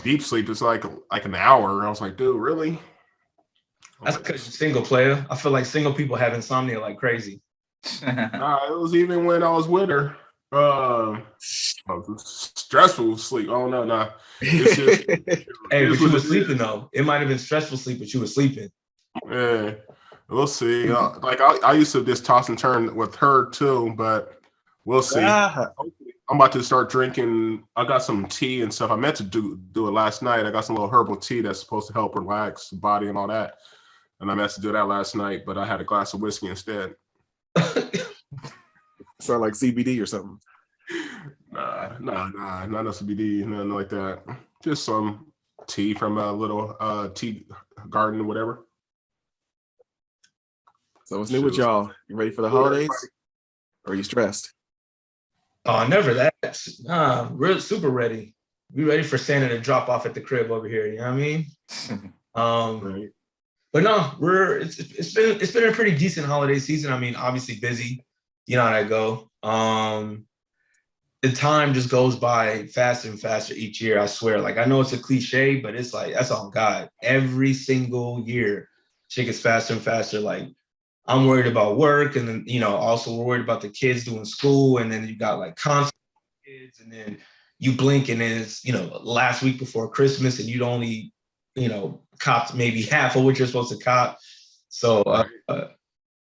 deep sleep is like an hour. I was like, dude, really? That's because you're single, player. I feel like single people have insomnia like crazy. Nah, it was even when I was with her. Stressful sleep. Oh no, nah. It's just Hey, but you were sleeping though. It might have been stressful sleep, but you were sleeping. Yeah, we'll see. Like I used to just toss and turn with her too, but we'll see. I'm about to start drinking. I got some tea and stuff. I meant to do it last night. I got some little herbal tea that's supposed to help relax the body and all that. And I meant to do that last night, but I had a glass of whiskey instead. Sound like CBD or something. Nah, not no CBD, nothing like that. Just some tea from a little tea garden or whatever. So what's new with y'all? You ready for the holidays? Or are you stressed? Oh, never that. We're super ready. We ready for Santa to drop off at the crib over here. You know what I mean? Right. But no, it's been a pretty decent holiday season. I mean, obviously busy. You know how that go. The time just goes by faster and faster each year. I swear. Like I know it's a cliche, but it's like that's on God. Every single year, shit gets faster and faster. Like I'm worried about work, and then also we're worried about the kids doing school, and then you got like concerts kids, and then you blink and it's last week before Christmas, and you'd only copped maybe half of what you're supposed to cop. So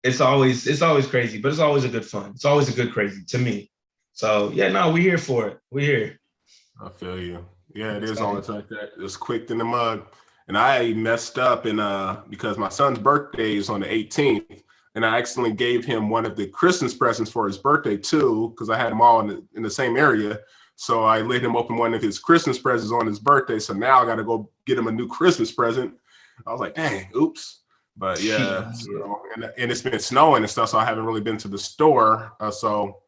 it's always crazy, but it's always a good fun. It's always a good crazy to me. So yeah, no, we're here for it. We're here. I feel you. Yeah, it is always like that. It's quick in the mud. And I messed up because my son's birthday is on the 18th. And I accidentally gave him one of the Christmas presents for his birthday too, because I had them all in the same area. So I let him open one of his Christmas presents on his birthday. So now I got to go get him a new Christmas present. I was like, dang, oops. But yeah, and it's been snowing and stuff, so I haven't really been to the store. So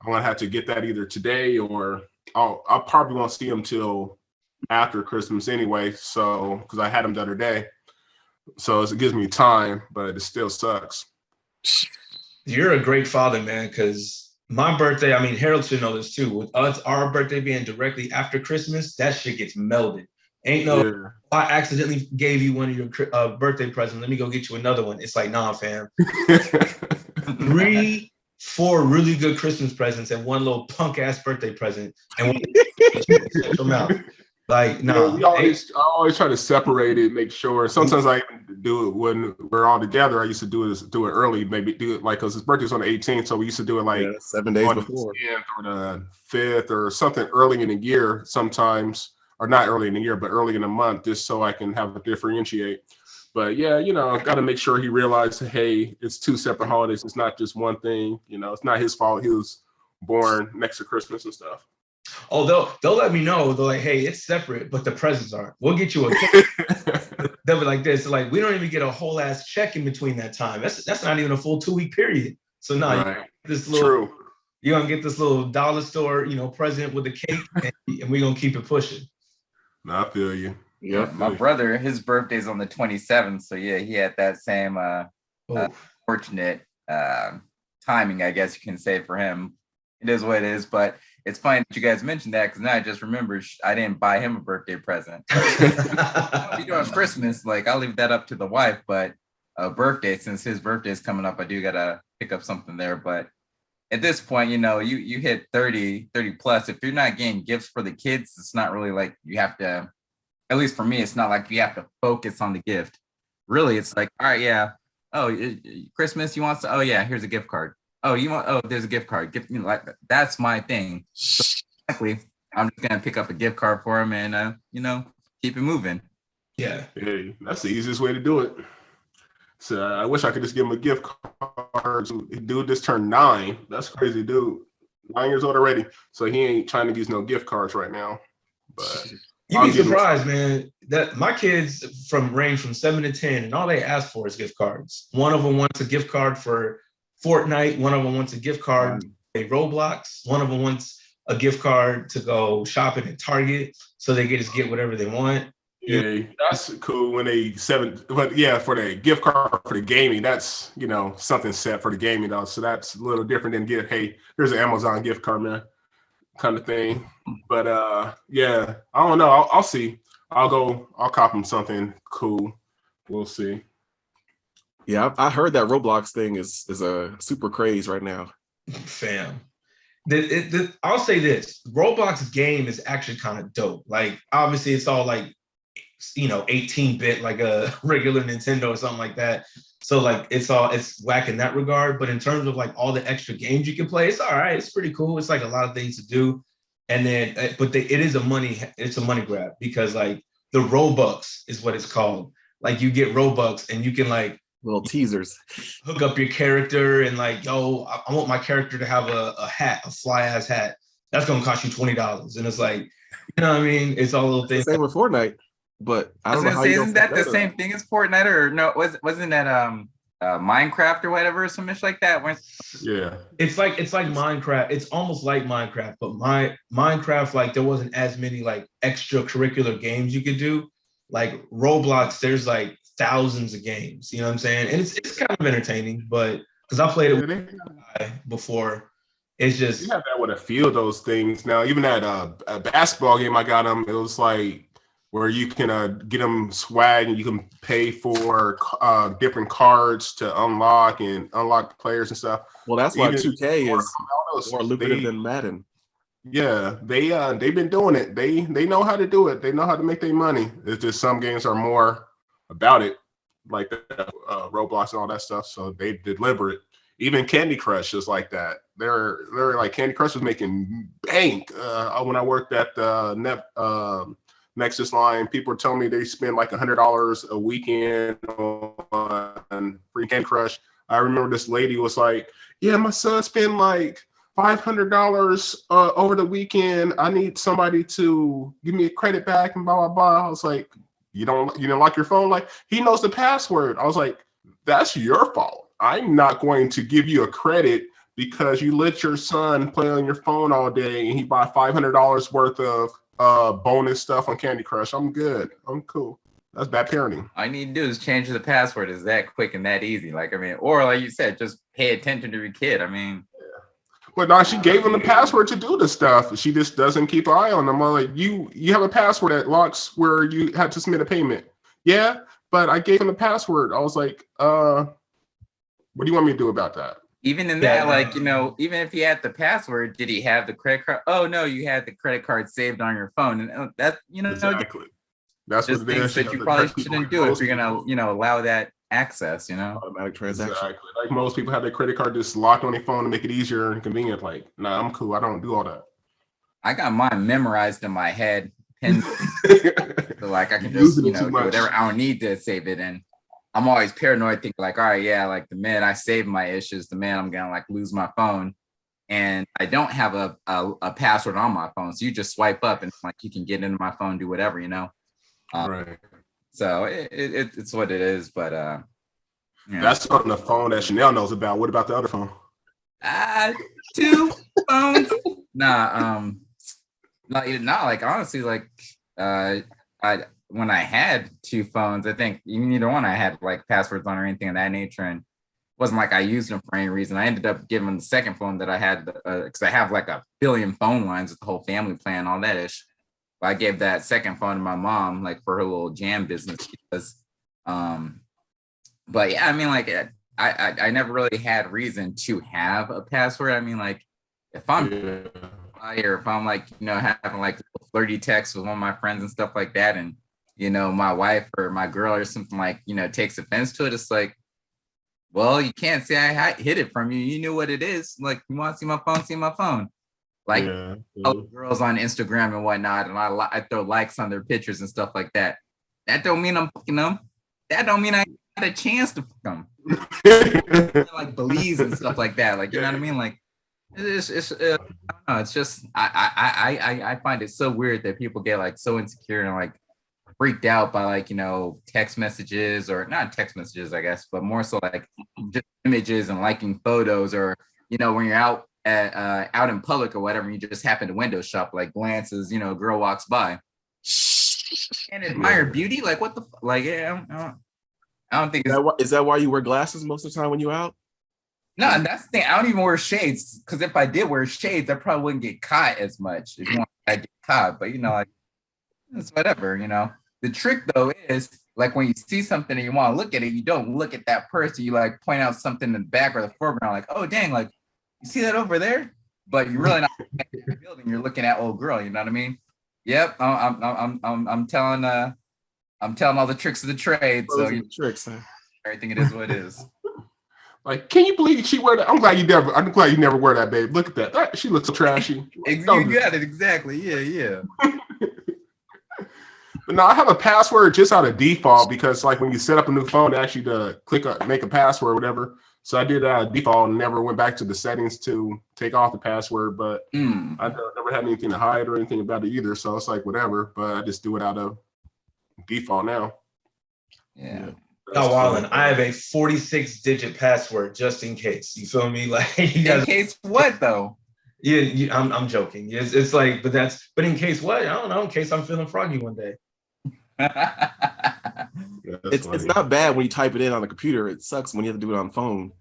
I'm gonna have to get that either today or I probably won't see him till after Christmas anyway. So because I had him the other day, so it gives me time, but it still sucks. You're a great father, man. Because my birthday, I mean, Harold should know this too. With us, our birthday being directly after Christmas, that shit gets melded. Ain't no. Yeah. I accidentally gave you one of your birthday presents. Let me go get you another one. It's like, nah, fam. 4 really good Christmas presents and one little punk ass birthday present, and them out. Like, no. Nah, I always try to separate it, make sure. Sometimes I even do it when we're all together. I used to do it early, maybe do it like because his birthday's on the 18th, so we used to do it like 7 days before, the 10th or the 5th or something early in the year. Sometimes, or not early in the year, but early in the month, just so I can have it differentiate. But yeah, I've got to make sure he realizes, hey, it's 2 separate holidays. It's not just one thing. It's not his fault. He was born next to Christmas and stuff. Oh, they'll let me know. They're like, hey, it's separate, but the presents aren't. We'll get you a cake. They'll be like this. Like, we don't even get a whole ass check in between that time. That's not even a full 2-week period. So now True. You're gonna get this little dollar store, present with a cake, and we're gonna keep it pushing. No, I feel you. Yeah, my brother, his birthday's on the 27th. So yeah, he had that same fortunate timing, I guess you can say, for him. It is what it is, but it's funny that you guys mentioned that because now I just remember I didn't buy him a birthday present. We do on Christmas, like I'll leave that up to the wife, but a birthday, since his birthday is coming up, I do gotta pick up something there. But at this point, you hit 30 plus. If you're not getting gifts for the kids, it's not really like you have to. At least for me, it's not like you have to focus on the gift. Really, it's like, all right, yeah. Oh, Christmas, you want to? Oh, yeah, here's a gift card. Oh, you want? Oh, there's a gift card. Like that's my thing. So exactly, I'm just gonna pick up a gift card for him and keep it moving. Yeah. Hey, that's the easiest way to do it. So I wish I could just give him a gift card. Dude just turned 9. That's crazy, dude. 9 years old already. So he ain't trying to use no gift cards right now. But you'd be surprised, man. That my kids range from 7 to 10, and all they ask for is gift cards. One of them wants a gift card for Fortnite. One of them wants a gift card to Roblox. One of them wants a gift card to go shopping at Target, so they can just get whatever they want. Yeah, that's cool when they 7. But yeah, for the gift card for the gaming, that's something set for the gaming though. So that's a little different than hey, here's an Amazon gift card, man. kind of thing. But yeah, I don't know. I'll see. I'll cop him something cool. We'll see. Yeah, I heard that Roblox thing is a super craze right now. Fam. I'll say this: Roblox game is actually kind of dope. Like, obviously, it's all like 18-bit, like a regular Nintendo or something like that. So like it's whack in that regard. But in terms of like all the extra games you can play, it's all right. It's pretty cool. It's like a lot of things to do. And then, it's a money grab because like the Robux is what it's called. Like you get Robux and you can like Little teasers. hook up your character and like, yo, I want my character to have a hat, a fly ass hat. That's gonna cost you $20. And it's like, you know what I mean? It's all little things. Same with Fortnite, but I was don't know gonna how say, you isn't that the same thing as Fortnite, or no? Wasn't that Minecraft or whatever, or some like that? Yeah, it's like Minecraft. It's almost like Minecraft, but Minecraft, like there wasn't as many like extracurricular games you could do. Like Roblox, there's like thousands of games. You know what I'm saying? And it's kind of entertaining, but because I played it before, it's just you have that with a few of those things now. Even at a basketball game, I got them. It was like where you can get them swag and you can pay for different cards to unlock players and stuff. Well, that's why 2K is more lucrative than Madden. Yeah, they've been doing it. They know how to do it. They know how to make their money. It's just some games are more about it, like Roblox and all that stuff. So they deliver it. Even Candy Crush is like that. They're like Candy Crush was making bank. When I worked at the Nexus line, people were telling me they spend like $100 a weekend on free Candy Crush. I remember this lady was like, "Yeah, my son spent like $500 over the weekend. I need somebody to give me a credit back and blah blah blah." I was like, "You didn't lock your phone?" Like, he knows the password. I was like, "That's your fault. I'm not going to give you a credit because you let your son play on your phone all day and he bought $500 worth of bonus stuff on Candy Crush. I'm good. I'm cool." That's bad parenting. All you need to do is change the password. It's that quick and that easy. Like, I mean, or like you said, just pay attention to your kid. I mean, but now she gave him the password to do the stuff. She just doesn't keep an eye on them. I'm like, you have a password that locks where you had to submit a payment. Yeah, but I gave him the password. I was like, what do you want me to do about that? Even in that, like, even if he had the password, did he have the credit card? Oh no, you had the credit card saved on your phone, and that exactly. That's just what it is. Things that you probably shouldn't do if you're gonna, allow that access. Automatic transaction. Exactly. Like most people have their credit card just locked on their phone to make it easier and convenient. Like, nah, I'm cool. I don't do all that. I got mine memorized in my head. So like I can just do whatever. I don't need to save it, and I'm always paranoid, thinking like, all right, yeah, like the minute I save my issues, the minute I'm gonna like lose my phone, and I don't have a password on my phone, so you just swipe up and like you can get into my phone, do whatever, Right. So it's what it is, but that's on the phone that Chanel knows about. What about the other phone? 2 phones. Not like honestly, like when I had 2 phones, I think neither one I had like passwords on or anything of that nature, and it wasn't like I used them for any reason. I ended up giving the second phone that I had because I have like a billion phone lines with the whole family plan, all that ish. But I gave that second phone to my mom, like for her little jam business, because but yeah, I mean, like I never really had reason to have a password. I mean, like if I'm or if I'm like having like flirty texts with one of my friends and stuff like that, and my wife or my girl or something like takes offense to it, it's like, well, you can't say I hid it from you. You knew what it is. Like, you want to see my phone? See my phone. Like girls on Instagram and whatnot, and I throw likes on their pictures and stuff like that. That don't mean I'm fucking them. That don't mean I got a chance to fuck them. Like Belize and stuff like that. Like, you know what I mean? Like, it's I don't know. It's just I find it so weird that people get like so insecure and like freaked out by like text messages, or not text messages, I guess, but more so like just images and liking photos, or when you're out in public or whatever, you just happen to window shop, like glances, a girl walks by and admire beauty. Like, what the like? Yeah, I don't think is that why you wear glasses most of the time when you're out? No, and that's the thing. I don't even wear shades because if I did wear shades, I probably wouldn't get caught as much. If you want, I get caught, but like it's whatever. The trick though is like when you see something and you want to look at it, you don't look at that person. You like point out something in the back or the foreground, like, oh dang, like you see that over there, but you're really not looking at the building. You're looking at old girl. You know what I mean? Yep. I'm telling all the tricks of the trade. So tricks. Huh? everything it is what it is. Like, can you believe she wear that? I'm glad you never wear that, babe. Look at that. She looks so trashy. You got it exactly. Yeah. But no, I have a password just out of default because like when you set up a new phone, it asks you to make a password or whatever. So I did that out of default and never went back to the settings to take off the password. But I never had anything to hide or anything about it either. So it's like whatever. But I just do it out of default now. Yeah. No, Wallen, I have a 46-digit password just in case. You feel me? Like you guys, in case what though? Yeah, I'm joking. It's like, but in case what? I don't know. In case I'm feeling froggy one day. It's not bad when you type it in on the computer. It sucks when you have to do it on the phone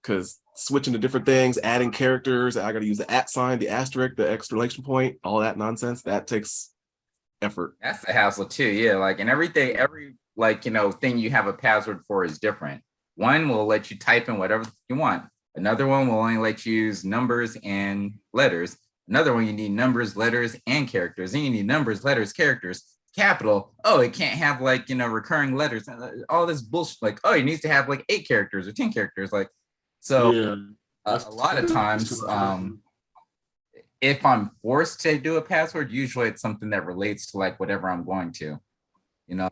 because switching to different things, adding characters. I got to use the @ sign, the asterisk, the exclamation point, all that nonsense. That takes effort. That's a hassle too. Yeah, like and everything, every thing you have a password for is different. One will let you type in whatever you want. Another one will only let you use numbers and letters. Another one you need numbers, letters, and characters. Then you need numbers, letters, characters, capital. Oh, it can't have recurring letters. All this bullshit. Like, oh, it needs to have like 8 characters or 10 characters. Like, so yeah, a lot of times, if I'm forced to do a password, usually it's something that relates to like whatever I'm going to.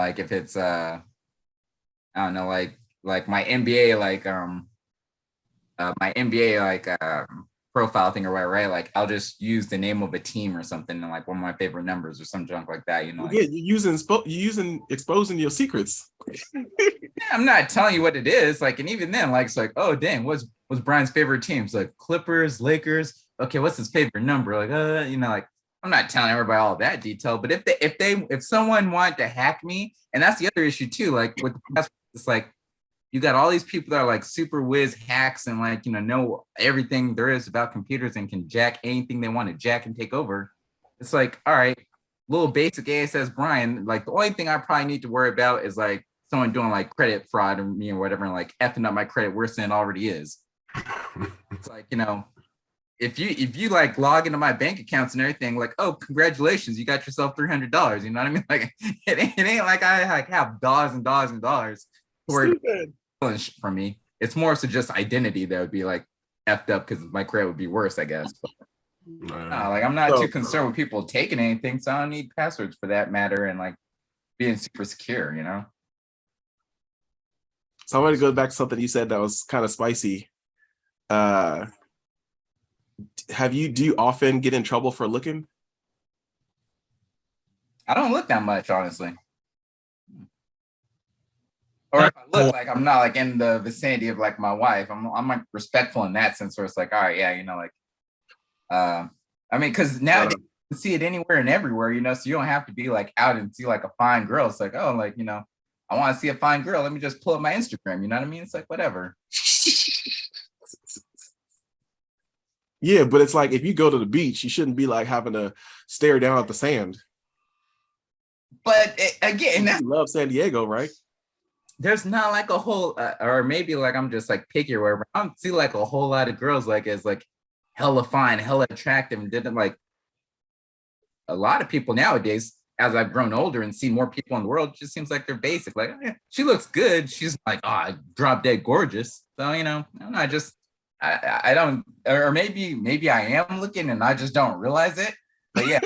Like if it's I don't know, like my NBA, profile thing or whatever, right? Like I'll just use the name of a team or something and like one of my favorite numbers or some junk like that, Yeah, you're exposing your secrets. I'm not telling you what it is, like, and even then, like it's like, oh dang, what's Brian's favorite teams? Like Clippers, Lakers. Okay, what's his favorite number? Like, like I'm not telling everybody all that detail, but if someone wanted to hack me, and that's the other issue too, like with the password, it's like you got all these people that are like super whiz hacks and like, know everything there is about computers and can jack anything they want to jack and take over. It's like, all right, little basic ASS Brian, like the only thing I probably need to worry about is like someone doing like credit fraud or me or whatever, and like effing up my credit worse than it already is. It's like, if you like log into my bank accounts and everything, like, oh, congratulations, you got yourself $300. You know what I mean? Like it ain't like I like have dollars and dollars and dollars from me. It's more so just identity that would be like effed up because my credit would be worse, I guess. Like I'm not too concerned with people taking anything, so I don't need passwords for that matter, and like being super secure, So I want to go back to something you said that was kind of spicy. Do you often get in trouble for looking? I don't look that much, honestly. Or if I look like I'm not like in the vicinity of like my wife, I'm like respectful in that sense where it's like, all right, yeah, I mean, because nowadays you can see it anywhere and everywhere, so you don't have to be like out and see like a fine girl. It's like, oh, like, I want to see a fine girl. Let me just pull up my Instagram. You know what I mean? It's like, whatever. Yeah, but it's like if you go to the beach, you shouldn't be like having to stare down at the sand. But again, you love San Diego, right? There's not like a whole, or maybe like I'm just like picky or whatever. I don't see like a whole lot of girls like as like hella fine, hella attractive, and didn't like a lot of people nowadays. As I've grown older and see more people in the world, it just seems like they're basic. Like she looks good. She's like, drop dead gorgeous. So I don't know, I don't, or maybe I am looking and I just don't realize it. But yeah.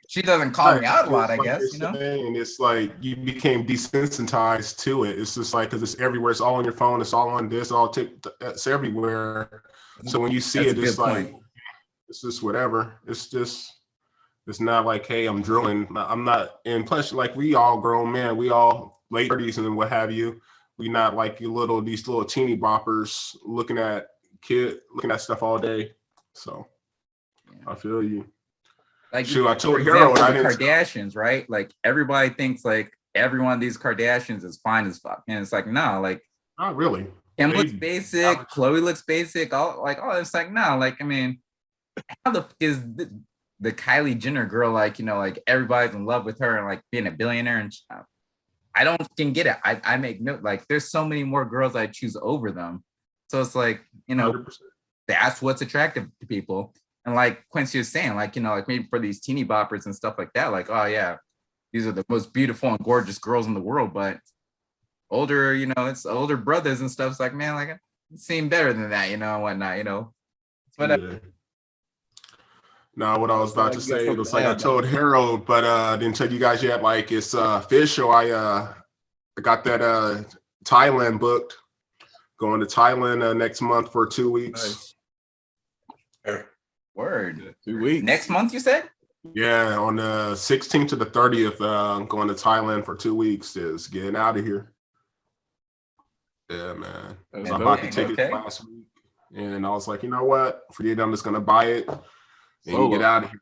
She doesn't call me out a lot, I guess, And it's like you became desensitized to it. It's just like, because it's everywhere. It's all on your phone. It's all on this, it's everywhere. So when you see it, it's like, it's just whatever. It's not like, hey, I'm drilling. I'm not, and plus, like we all grown men, we all late 30s and what have you. We not like these little teeny boppers looking at stuff all day. So I feel you. Like, I told Hero the Kardashians, right? Like everybody thinks like every one of these Kardashians is fine as fuck, and it's like no, like not really. Kim They looks basic. Chloe looks basic. It's like, no, like, I mean, how the f- is the Kylie Jenner girl, like, like everybody's in love with her and like being a billionaire, and I don't can get it. I make note, like, there's so many more girls I choose over them. So it's like, 100%. that's what's attractive to people. And like Quincy was saying, like, like maybe for these teeny boppers and stuff like that, like, oh yeah, these are the most beautiful and gorgeous girls in the world. But older, it's older brothers and stuff. It's like, man, like, it seemed better than that, and whatnot, whatever. Yeah. Now, what I was about to You got say, it something was to like I add, told Harold, but I didn't tell you guys yet. Like, it's official. I got that Thailand booked. Going to Thailand next month for 2 weeks. Nice. Word. 2 weeks. Next month, you said? Yeah, on the 16th to the 30th, going to Thailand for 2 weeks. Just getting out of here. Yeah, man. That's I dope. bought the tickets last week, and I was like, you know what? Forget it, I'm just gonna buy it and Solo. get out of here.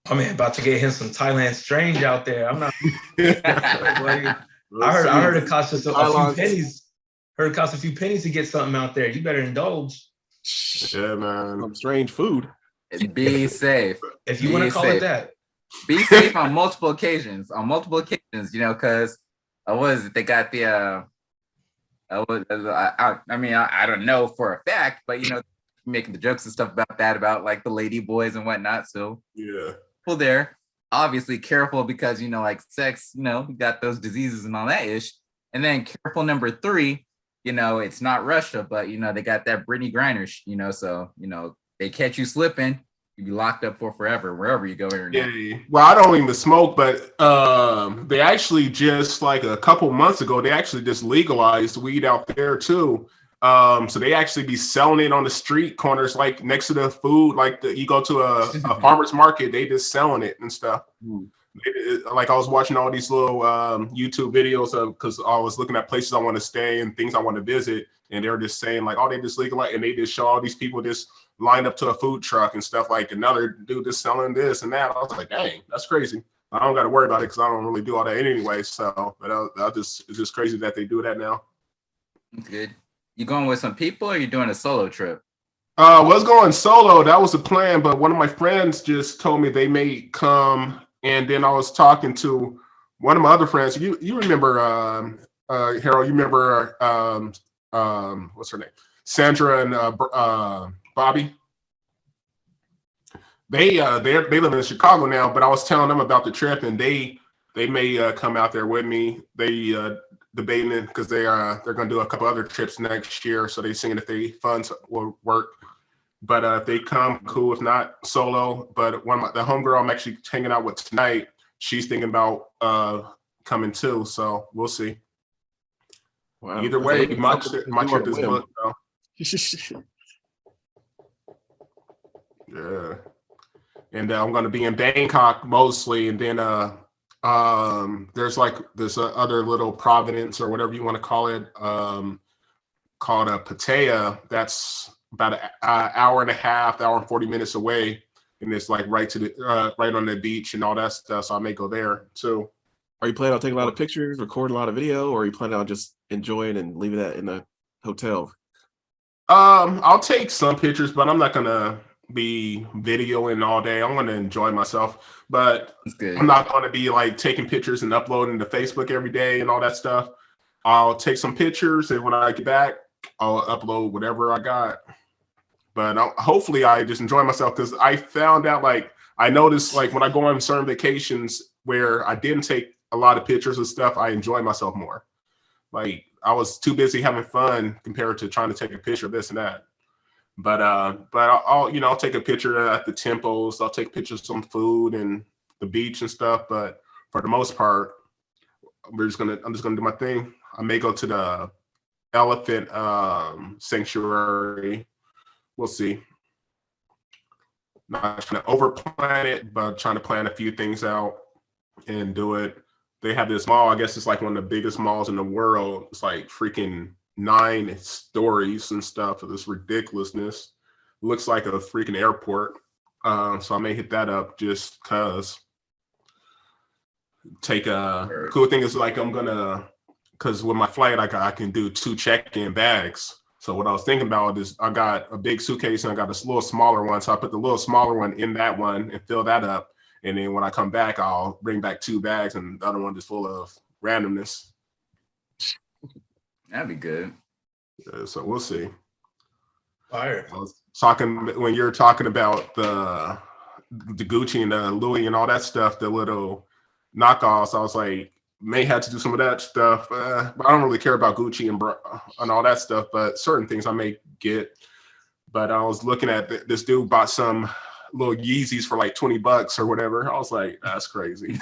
I mean, about to get him some Thailand strange out there. I'm not. I We'll heard see. it costs us a few pennies. Heard it costs a few pennies to get something out there. You better indulge. Yeah, man. Some strange food. Be safe. If you want to call it that. Be safe on multiple occasions. Because they got the I don't know for a fact, but making the jokes and stuff about that, about like the lady boys and whatnot. So Yeah. people there obviously careful because like sex, you got those diseases and all that ish. And then careful number 3, it's not Russia, but they got that Brittany Griner, so they catch you slipping, you'd be locked up for forever wherever you go. Yeah. Well, I don't even smoke, but they actually just like a couple months ago, they actually just legalized weed out there too. So they actually be selling it on the street corners, like next to the food, like you go to a farmer's market, they just selling it and stuff. Like I was watching all these little YouTube videos because I was looking at places I want to stay and things I want to visit, and they're just saying like, oh, they just legalized, and they just show all these people just lined up to a food truck and stuff, like another dude just selling this and that. I was like, dang, that's crazy. I don't got to worry about it because I don't really do all that anyway. So, but it's just crazy that they do that now. Good. You going with some people or you doing a solo trip? Was going solo. That was the plan, but one of my friends just told me they may come, and then I was talking to one of my other friends. You remember Harold? You remember what's her name? Sandra and Bobby. They live in Chicago now, but I was telling them about the trip, and they may come out there with me. They debating it because they're going to do a couple other trips next year, so they seeing if they funds will work. But if they come, cool. If not, solo. But the homegirl I'm actually hanging out with tonight, she's thinking about coming too. So we'll see. Wow. Either way, my trip is booked. Yeah, and I'm going to be in Bangkok mostly, and then there's like this other little Providence or whatever you want to call it, called Pattaya. That's about an hour and a half, hour and 40 minutes away, and it's like right on the beach and all that stuff. So I may go there too. Are you planning on taking a lot of pictures, recording a lot of video, or are you planning on just enjoying and leaving that in the hotel? I'll take some pictures, but I'm not gonna be videoing all day. I'm gonna enjoy myself, but I'm not gonna be like taking pictures and uploading to Facebook every day and all that stuff. I'll take some pictures, and when I get back, I'll upload whatever I got. But hopefully I just enjoy myself, because I found out, like, I noticed, like, when I go on certain vacations where I didn't take a lot of pictures and stuff, I enjoy myself more. Like, I was too busy having fun compared to trying to take a picture of this and that. But I'll take a picture at the temples. I'll take pictures of some food and the beach and stuff. But for the most part, I'm just gonna do my thing. I may go to the elephant sanctuary. We'll see. Not trying to overplan it, but trying to plan a few things out and do it. They have this mall. I guess it's like one of the biggest malls in the world. It's like freaking 9 stories and stuff of this ridiculousness. Looks like a freaking airport. So I may hit that up just cause. Take a cool thing is, like, I'm gonna because with my flight, I can do 2 check-in bags. So what I was thinking about is I got a big suitcase and I got this little smaller one. So I put the little smaller one in that one and fill that up. And then when I come back, I'll bring back 2 bags and the other one is full of randomness. That'd be good. So we'll see. Fire. I was talking when you're talking about the Gucci and the Louis and all that stuff, the little knockoffs. I was like, may have to do some of that stuff, but I don't really care about Gucci and all that stuff. But certain things I may get. But I was looking at this dude bought some little Yeezys for like $20 or whatever. I was like, that's crazy.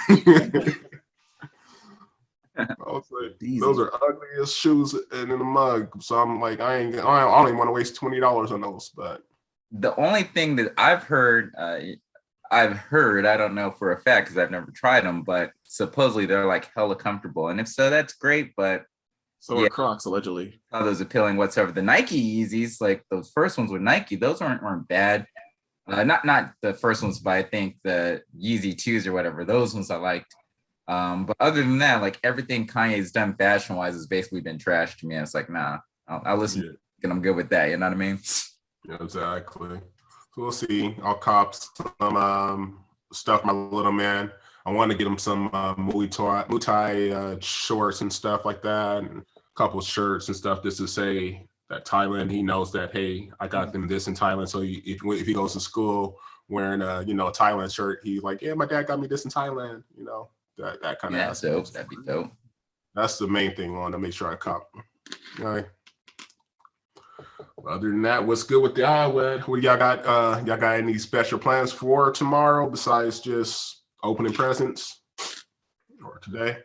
I was like, those are ugliest shoes and in the mug. So I'm like, I don't even want to waste $20 on those. But the only thing that I've heard, I don't know for a fact because I've never tried them, but supposedly they're like hella comfortable. And if so, that's great. But so are Crocs allegedly. How those appealing whatsoever. The Nike Yeezys, like those first ones with Nike, those weren't bad. Not the first ones, but I think the Yeezy 2s or whatever, those ones I liked. But other than that, like everything Kanye's done fashion wise has basically been trash to me. And it's like, nah, I'll listen and I'm good with that. You know what I mean? Yeah, exactly. So we'll see. I'll cop some stuff for my little man. I want to get him some Muay Thai shorts and stuff like that, and a couple of shirts and stuff just to say that Thailand, he knows that, hey, I got them this in Thailand. So if he goes to school wearing a Thailand shirt, he's like, yeah, my dad got me this in Thailand. That kind of dope. That'd be dope. That's the main thing I want to make sure I cop. All right. Other than that, what's good with the IWED? What y'all got? Y'all got any special plans for tomorrow besides just opening presents or today?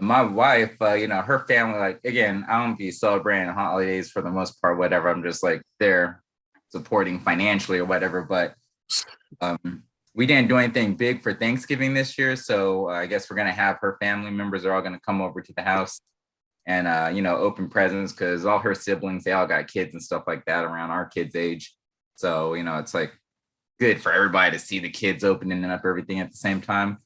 My wife, her family, like, again, I don't be celebrating holidays for the most part, whatever. I'm just like there supporting financially or whatever. But we didn't do anything big for Thanksgiving this year. So I guess we're going to have her family members are all going to come over to the house and, open presents because all her siblings, they all got kids and stuff like that around our kids' age. So, it's like good for everybody to see the kids opening up everything at the same time.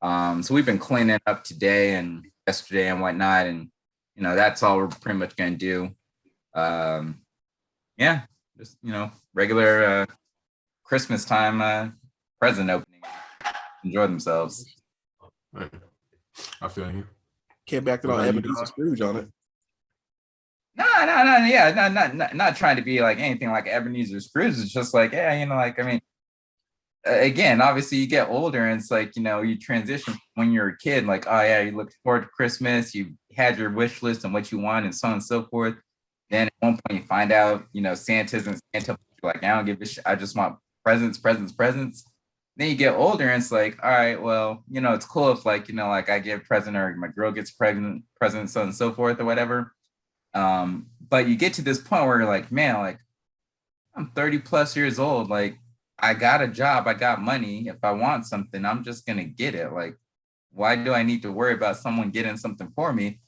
So we've been cleaning up today and yesterday and whatnot. And, that's all we're pretty much going to do. Just, regular Christmas time present opening. Enjoy themselves. I feel you. Can't back it on Ebenezer Scrooge on it. No. Yeah, not trying to be like anything like Ebenezer Scrooge. It's just like, again, obviously you get older and it's like, you transition when you're a kid, like, oh yeah, you look forward to Christmas, you had your wish list and what you want and so on and so forth. Then at one point you find out, Santa's and Santa, you're like, I don't give a shit. I just want presents. Then you get older and it's like, all right, well, it's cool if like, I get a present or my girl gets present, so on and so forth or whatever. But you get to this point where you're like, man, like I'm 30 plus years old. Like I got a job, I got money. If I want something, I'm just going to get it. Like, why do I need to worry about someone getting something for me?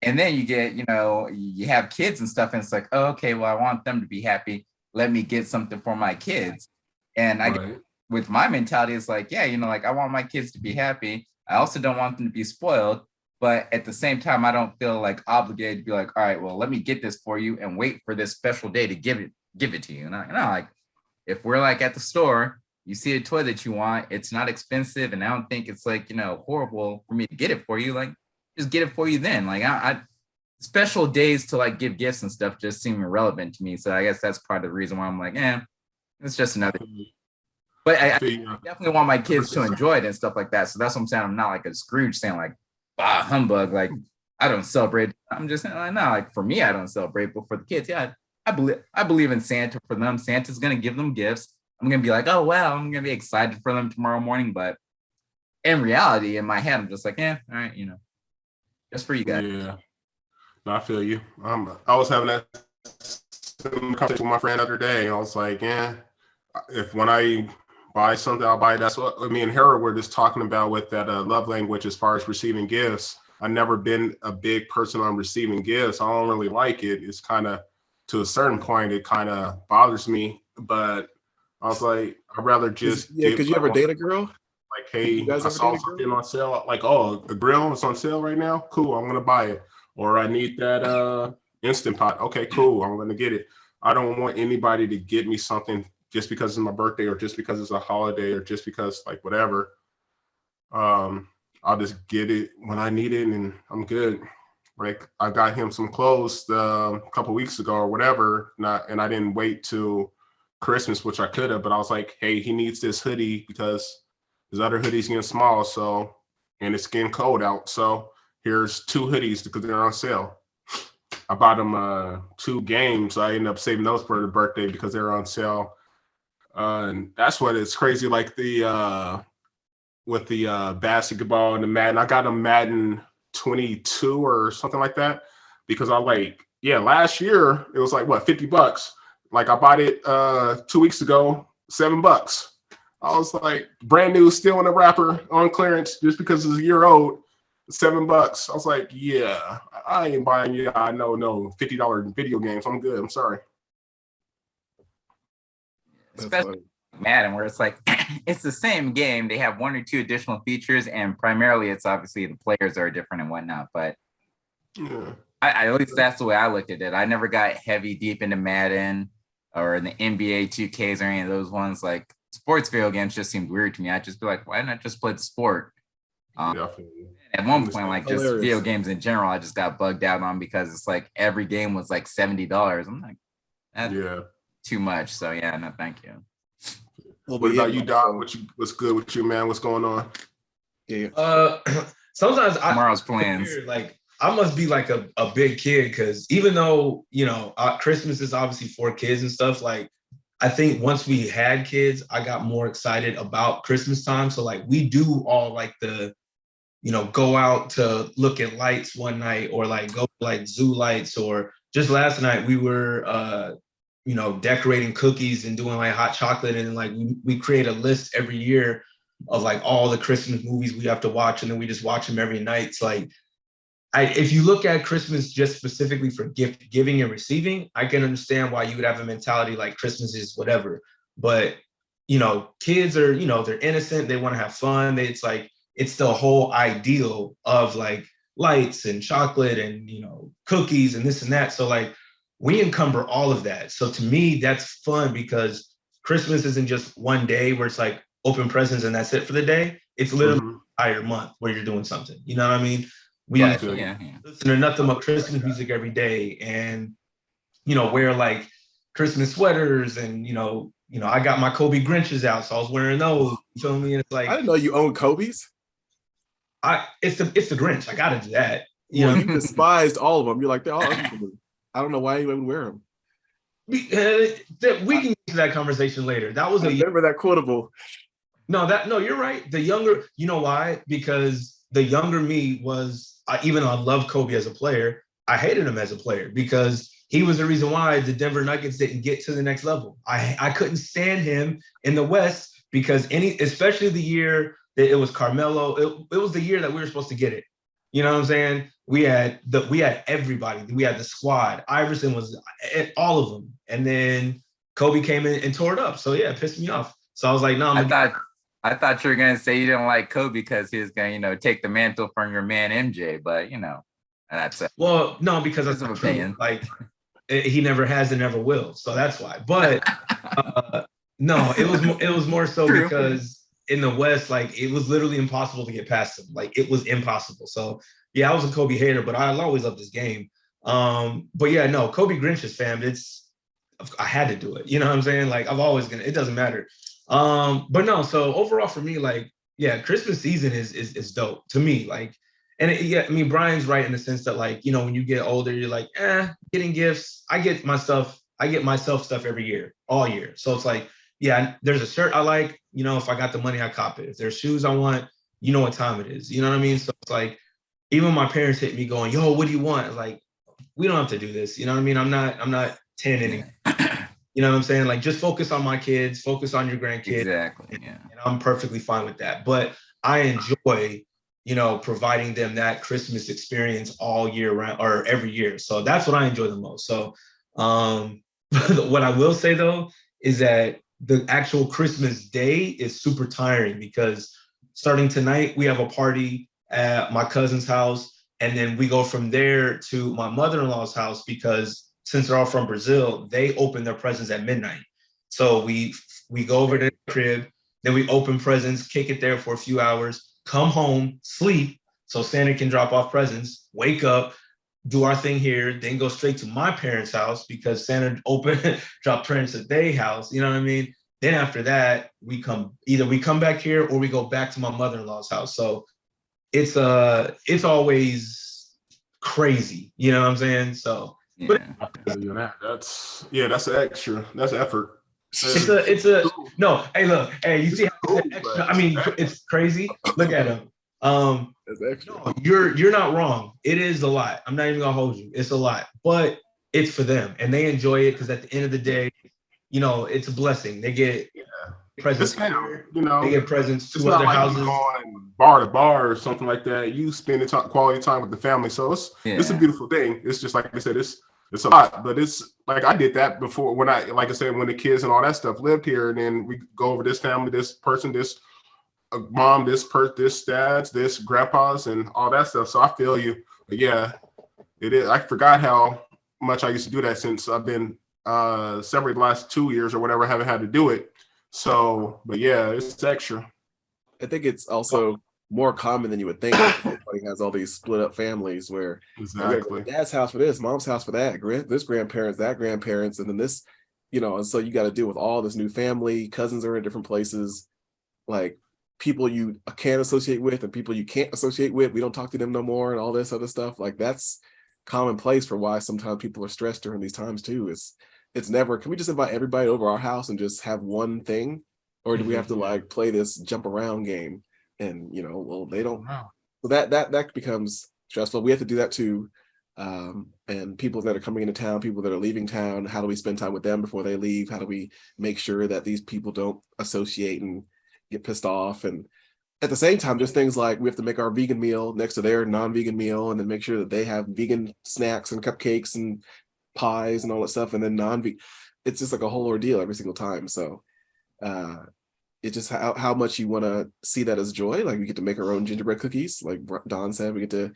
And then you get, you have kids and stuff. And it's like, oh, okay, well, I want them to be happy. Let me get something for my kids. And with my mentality, it's like, yeah, like I want my kids to be happy. I also don't want them to be spoiled. But at the same time, I don't feel like obligated to be like, all right, well, let me get this for you and wait for this special day to give it to you. And like, if we're like at the store, you see a toy that you want, it's not expensive. And I don't think it's like, horrible for me to get it for you. Like, just get it for you then. Like I special days to like give gifts and stuff just seem irrelevant to me. So I guess that's part of the reason why I'm like, it's just another. But I definitely want my kids to enjoy it and stuff like that. So that's what I'm saying. I'm not like a Scrooge saying like, bah, humbug. Like I don't celebrate. I'm just saying like, no, like for me, I don't celebrate, but for the kids, yeah, I believe in Santa for them. Santa's going to give them gifts. I'm going to be like, oh, wow, I'm going to be excited for them tomorrow morning. But in reality, in my head, I'm just like, all right, just for you guys. Yeah, no, I feel you. I was having that conversation with my friend the other day. I was like, when I buy something, I'll buy it. That's what me and Harold were just talking about with that love language as far as receiving gifts. I've never been a big person on receiving gifts. I don't really like it. It's kind of, to a certain point, it kind of bothers me. But I was like, I'd rather just because you ever date a girl? Like hey, You guys I ever saw did a something on sale. Like, oh, a grill is on sale right now. Cool, I'm gonna buy it. Or I need that Instant Pot. Okay, cool, I'm gonna get it. I don't want anybody to get me something just because it's my birthday or just because it's a holiday or just because like whatever. I'll just get it when I need it and I'm good. Like I got him some clothes a couple weeks ago or whatever, and I didn't wait till Christmas, which I could have, but I was like, hey, he needs this hoodie because his other hoodie's getting small, so and it's getting cold out. So here's 2 hoodies because they're on sale. I bought him 2 games. I ended up saving those for the birthday because they're on sale. And that's what it's crazy. Like the with the basketball and the Madden. I got a Madden 22 or something like that because I last year it was like what $50. Like I bought it 2 weeks ago, $7. I was like brand new, still in the wrapper on clearance just because it's a year old. $7. I was like, yeah, I ain't buying you. I know no $50 video games. I'm good. I'm sorry. Especially Madden, where it's like it's the same game. They have 1 or 2 additional features, and primarily it's obviously the players are different and whatnot. But yeah, I at least that's the way I looked at it. I never got heavy deep into Madden or the NBA 2Ks or any of those ones. Like sports video games just seemed weird to me. I'd just be like, why not just play the sport? definitely. At one point, like just Hilarious. video games in general, I just got bugged out on because it's like every game was like $70. I'm like, that's too much. So yeah, no, thank you. Well, What about you, Doc? What's good with you, man? What's going on? Yeah. Sometimes Tomorrow's plans. like I must be like a big kid because even though Christmas is obviously for kids and stuff, like I think once we had kids, I got more excited about Christmas time. So like we do all like the go out to look at lights one night or like go like zoo lights, or just last night we were decorating cookies and doing like hot chocolate, and like we create a list every year of like all the Christmas movies we have to watch, and then we just watch them every night. It's like if you look at Christmas just specifically for gift giving and receiving, I can understand why you would have a mentality like Christmas is whatever. But kids are they're innocent, they want to have fun. It's the whole ideal of like lights and chocolate and cookies and this and that. So like we encumber all of that. So to me, that's fun because Christmas isn't just one day where it's like open presents and that's it for the day. It's literally an entire month where you're doing something. You know what I mean? We Yeah. listen to nothing but Christmas music every day, and wear like Christmas sweaters, and I got my Kobe Grinches out, so I was wearing those. You feel me? And it's like I didn't know you own Kobe's. It's the Grinch. I gotta do that. You despised all of them. You're like, they're all ugly. I don't know why you would wear them. We can get to that conversation later. That was remember that quotable. No, you're right. The younger, you know why? Because the younger me was, even though I love Kobe as a player, I hated him as a player because he was the reason why the Denver Nuggets didn't get to the next level. I couldn't stand him in the West because especially the year that it was Carmelo, it was the year that we were supposed to get it. You know what I'm saying? We had everybody. We had the squad. Iverson was all of them. And then Kobe came in and tore it up. So yeah, it pissed me off. So I was like, no, I thought you were gonna say you didn't like Kobe because he was gonna, take the mantle from your man MJ, but that's it. Well, no, because that's an opinion. Like he never has and never will, so that's why. But no, it was more so True. Because in the West, like it was literally impossible to get past him. Like it was impossible. So yeah, I was a Kobe hater, but I always loved this game. But yeah, no, Kobe Grinch's fam. I had to do it. You know what I'm saying? Like I'm always it doesn't matter. But no, so overall for me, like, yeah, Christmas season is dope to me. Like, and Brian's right in the sense that like, when you get older, you're like, getting gifts. I get myself stuff every year, all year. So it's like, yeah, there's a shirt I like, if I got the money, I cop it. If there's shoes I want, you know what time it is. You know what I mean? So it's like, even my parents hit me going, yo, what do you want? It's like, we don't have to do this. You know what I mean? I'm not 10 anymore. You know what I'm saying? Like, just focus on my kids, focus on your grandkids. Exactly. Yeah. And I'm perfectly fine with that. But I enjoy, providing them that Christmas experience all year round or every year. So that's what I enjoy the most. So what I will say though, is that the actual Christmas day is super tiring because starting tonight, we have a party at my cousin's house. And then we go from there to my mother-in-law's house because since they're all from Brazil, they open their presents at midnight. So we go over to the crib, then we open presents, kick it there for a few hours, come home, sleep, so Santa can drop off presents, wake up, do our thing here, then go straight to my parents' house because Santa drop presents at their house. You know what I mean? Then after that, we come back here or we go back to my mother-in-law's house. So it's always crazy. You know what I'm saying? So, but that's extra. That's effort. No. Hey, look. Hey, you see how extra? I mean, it's crazy. Look at him. That's extra. No, you're not wrong. It is a lot. I'm not even gonna hold you. It's a lot, but it's for them and they enjoy it because at the end of the day, it's a blessing. They get presents here, they get presents to other houses. Going bar to bar or something like that. You spend quality time with the family, so it's a beautiful thing. It's just like I said, it's a lot, but it's like I did that before when when the kids and all that stuff lived here, and then we go over this family, this person, this mom, this dads, this grandpas, and all that stuff. So I feel you. But yeah, it is. I forgot how much I used to do that since I've been separated the last 2 years or whatever. I haven't had to do it. So, but yeah, it's extra. I think it's also more common than you would think. Everybody has all these split up families where exactly dad's house for this, mom's house for that, this grandparents, that grandparents, and then this, and so you got to deal with all this new family. Cousins are in different places, like people you can associate with and people you can't associate with. We don't talk to them no more, and all this other stuff. Like that's commonplace for why sometimes people are stressed during these times too. It's never, can we just invite everybody over our house and just have one thing, or do we have to like play this jump around game? And well, they don't. So that becomes stressful. We have to do that too. And people that are coming into town, people that are leaving town, how do we spend time with them before they leave? How do we make sure that these people don't associate and get pissed off? And at the same time, there's things like we have to make our vegan meal next to their non-vegan meal, and then make sure that they have vegan snacks and cupcakes and pies and all that stuff, and then non-vegan. It's just like a whole ordeal every single time. So it's just how much you want to see that as joy. Like we get to make our own gingerbread cookies, like Don said, we get to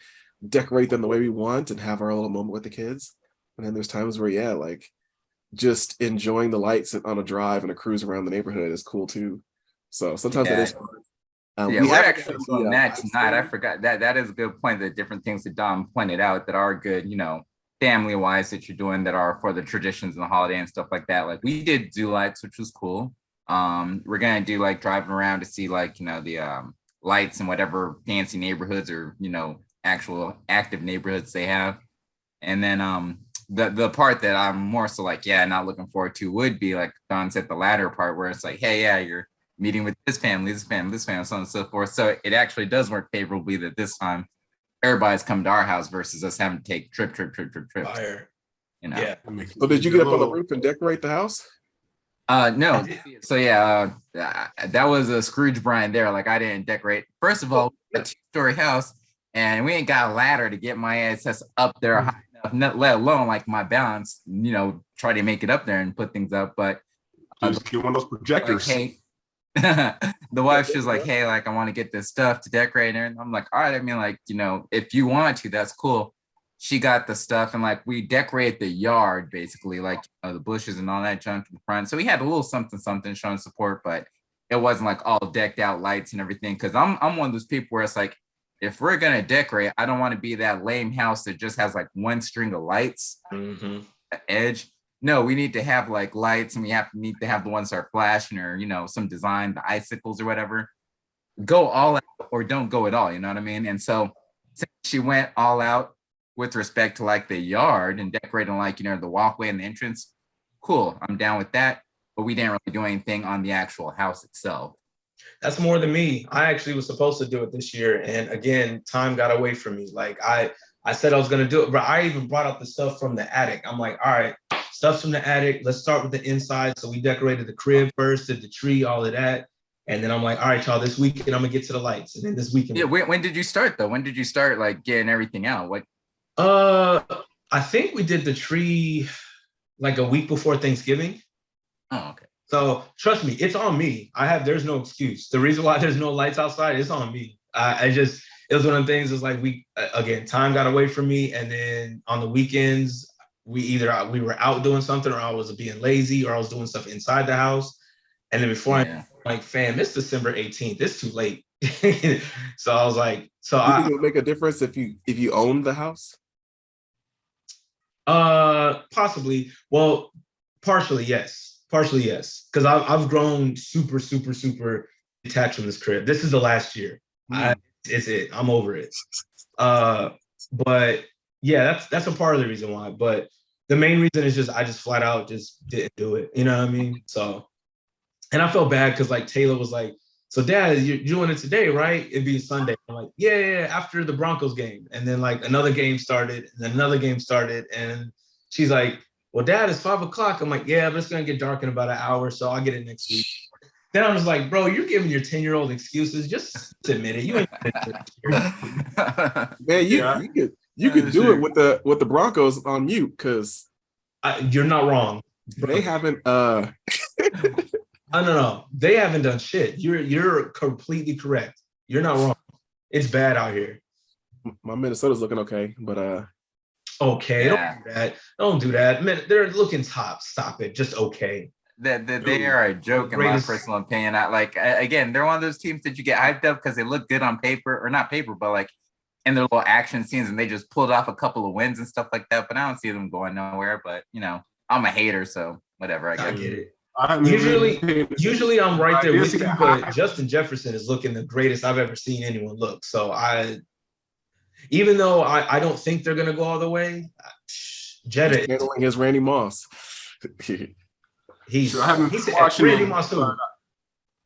decorate them the way we want and have our little moment with the kids. And then there's times where like just enjoying the lights on a drive and a cruise around the neighborhood is cool too. So sometimes that is fun. We're actually doing that tonight. I forgot that is a good point. The different things that Don pointed out that are good, family wise that you're doing that are for the traditions and the holiday and stuff like that. Like we did do lights, which was cool. We're gonna do like driving around to see like the lights in whatever fancy neighborhoods or actual active neighborhoods they have. And then the part that I'm more so like not looking forward to would be like Don said, the latter part where it's like, hey, you're meeting with this family, so on and so forth. So it actually does work favorably that this time everybody's coming to our house versus us having to take trips. Fire. Yeah. So did you get up on the roof and decorate the house? No. So that was a Scrooge Brian there. Like I didn't decorate. First of all, a 2-story house, and we ain't got a ladder to get my ass up there high enough, let alone like my balance, try to make it up there and put things up. But just get one of those projectors. Like, hey, the wife, she's like, hey, like I want to get this stuff to decorate, and I'm like, all right, I mean, like, if you want to, that's cool. She got the stuff, and like we decorate the yard basically, like the bushes and all that junk in front. So we had a little something showing support, but it wasn't like all decked out lights and everything. Because I'm one of those people where it's like, if we're gonna decorate, I don't want to be that lame house that just has like one string of lights, edge. No, we need to have like lights, and we need to have the ones that are flashing or some design, the icicles or whatever. Go all out or don't go at all. You know what I mean? And so since she went all out with respect to like the yard and decorating like the walkway and the entrance, cool, I'm down with that. But we didn't really do anything on the actual house itself. That's more than me. I actually was supposed to do it this year, and again, time got away from me. Like I said I was gonna do it, but I even brought up the stuff from the attic. I'm like, all right, stuff's from the attic. Let's start with the inside. So we decorated the crib first, did the tree, all of that. And then I'm like, all right, y'all, this weekend I'm gonna get to the lights. And then this weekend. Yeah, when did you start though? When did you start like getting everything out? What? I think we did the tree like a week before Thanksgiving. Oh, okay. So trust me, it's on me. There's no excuse. The reason why there's no lights outside, it's on me. It was one of the things. It was like again, time got away from me, and then on the weekends, we were out doing something, or I was being lazy, or I was doing stuff inside the house. And then before I'm like, fam, it's December 18th. It's too late. So I was like, you think it would make a difference if you owned the house? Possibly. Well, partially yes. Because I've grown super, super, super detached from this crib. This is the last year. It's it. I'm over it. But yeah, that's a part of the reason why. But the main reason is I just flat out just didn't do it. You know what I mean? So, and I felt bad because like Taylor was like, so Dad, you're doing it today, right? It'd be Sunday. I'm like, yeah, after the Broncos game. And then like another game started, and then another game started. And she's like, well, Dad, it's 5 o'clock. I'm like, yeah, but it's going to get dark in about an hour, so I'll get it next week. Then I was like, bro, you're giving your 10-year-old excuses. Just admit it. You ain't man, you could do it with the Broncos on mute, because you're not wrong. They haven't No. They haven't done shit. You're completely correct. You're not wrong. It's bad out here. My Minnesota's looking okay, but okay, don't do that. Man, they're looking top. Stop it. Just okay. That they are a joke in my personal opinion. Again, they're one of those teams that you get hyped up because they look good on paper, or not paper, but like in their little action scenes, and they just pulled off a couple of wins and stuff like that. But I don't see them going nowhere. But I'm a hater, so whatever. I get it. Usually I'm right there with you, but Justin Jefferson is looking the greatest I've ever seen anyone look. So even though I don't think they're gonna go all the way, Jetta handling his Randy Moss. He's watching Randy Moss.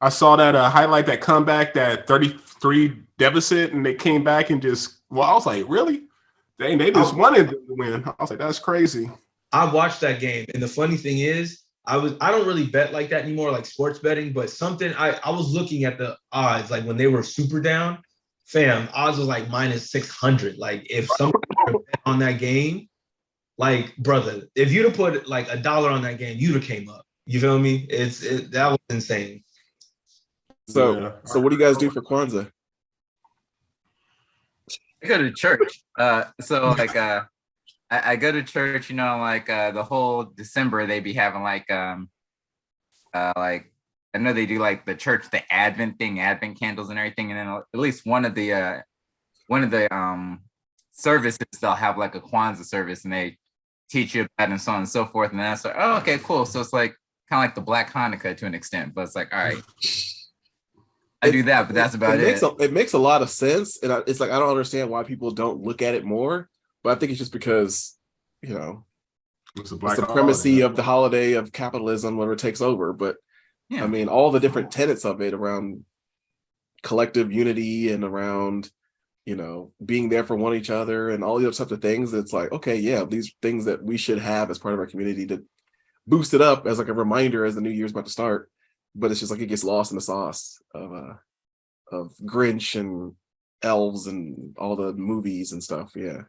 I saw that highlight, that comeback, that 33 deficit, and they came back and I was like, really? They just wanted to win. I was like, that's crazy. I watched that game, and the funny thing is, I don't really bet like that anymore, like sports betting, but I was looking at the odds, like when they were super down, fam, odds was like minus 600. Like if someone bet on that game, like brother, if you'd have put like $1 on that game, you'd have came up. You feel me? That was insane. So what do you guys do for Kwanzaa? I go to church. I go to church, the whole December they be having I know they do like the church, the Advent candles and everything, and then at least one of the services they'll have like a Kwanzaa service, and they teach you about it and so on and so forth. And then I was like, oh, okay, cool. So it's like kind of like the Black Hanukkah to an extent, but it's like, all right, I do that, but that's about it. It makes a lot of sense, and it's like I don't understand why people don't look at it more, but I think it's just because it's the supremacy of the holiday of capitalism, whatever takes over. But I mean, all the different tenets of it around collective unity and around being there for one each other and all the other types of things. It's like, okay, yeah, these things that we should have as part of our community to boost it up as like a reminder as the new year's about to start. But it's just like it gets lost in the sauce of Grinch and elves and all the movies and stuff. Yeah,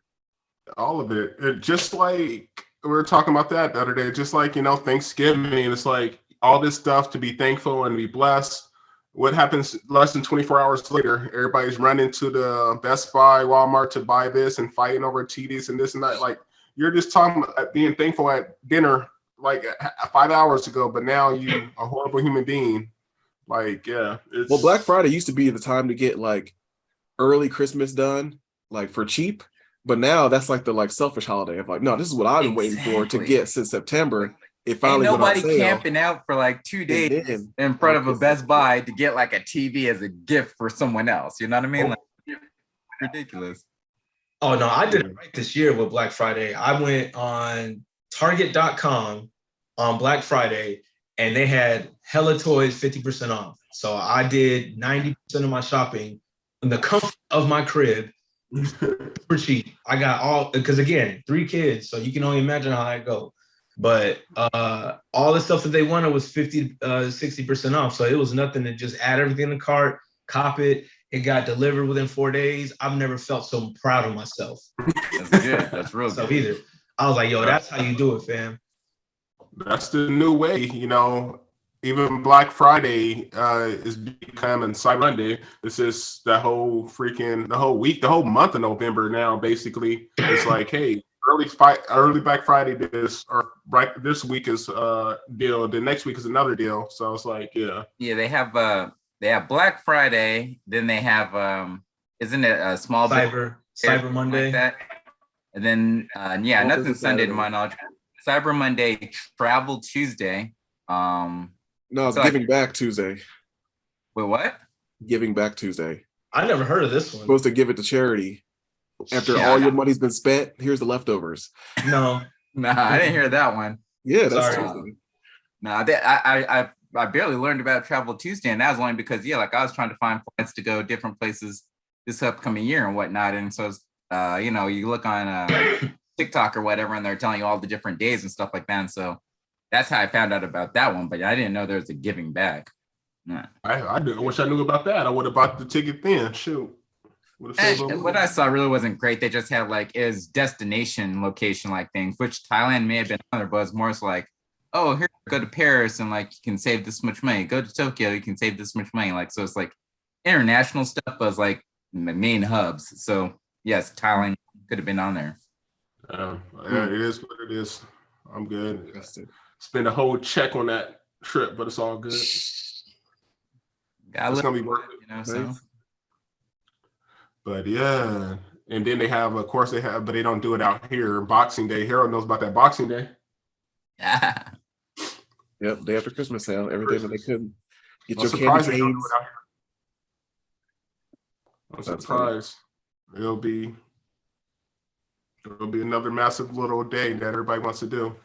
all of it. Just like we were talking about that the other day, just like Thanksgiving, it's like all this stuff to be thankful and be blessed. What happens less than 24 hours later? Everybody's running to the Best Buy, Walmart to buy this and fighting over TVs and this and that. Like, you're just talking about being thankful at dinner like 5 hours ago, but now you a horrible human being. Like, yeah. Well, Black Friday used to be the time to get like early Christmas done, like for cheap. But now that's like the selfish holiday of like, no, this is what I've been waiting for to get since September. It finally ain't nobody camping out for like 2 days in front of a Best Buy to get like a TV as a gift for someone else. You know what I mean? Like, ridiculous. Oh no, I did it right this year with Black Friday. I went on Target.com on Black Friday, and they had hella toys 50% off. So I did 90% of my shopping in the comfort of my crib for cheap. I got all, because again, 3 kids, so you can only imagine how I go. But all the stuff that they wanted was 60% off. So it was nothing to just add everything in the cart, cop it. It got delivered within 4 days. I've never felt so proud of myself. That's good. That's real good. Either. I was like, yo, that's how you do it, fam. That's the new way, even Black Friday is becoming Cyber Monday. This is the whole week, the whole month of November now. Basically, it's like, hey, early Black Friday this week is deal. The next week is another deal. So it's like, yeah. Yeah, they have Black Friday. Then they have isn't it a small Cyber Monday like that? And then nothing Sunday to my knowledge. Cyber Monday, Travel Tuesday. No, it's Giving Back Tuesday. Wait, what? Giving Back Tuesday. I never heard of this one. Supposed to give it to charity. After all your money's been spent, here's the leftovers. No. I didn't hear that one. Yeah, that's Tuesday. I barely learned about Travel Tuesday, and that was only because I was trying to find flights to go different places this upcoming year and whatnot. And so you look on TikTok or whatever, and they're telling you all the different days and stuff like that. And so that's how I found out about that one, but I didn't know there was a giving back. No. I wish I knew about that. I would have bought the ticket then. Shoot. What I saw really wasn't great. They just had is destination location things, which Thailand may have been on there, but it's more so oh, here, go to Paris and you can save this much money. Go to Tokyo, you can save this much money. So it's international stuff, but it's main hubs. So yes, Thailand could have been on there. It is what it is. I'm good. Spend a whole check on that trip, but it's all good. It's gonna be worth it, So. But yeah, and then but they don't do it out here. Boxing Day. Harold knows about that Boxing Day. Yeah. Yep, day after Christmas sale. Everything that they could get I'm your surprised candy they don't do canes. it out here. I'm surprised. It'll be another massive little day that everybody wants to do.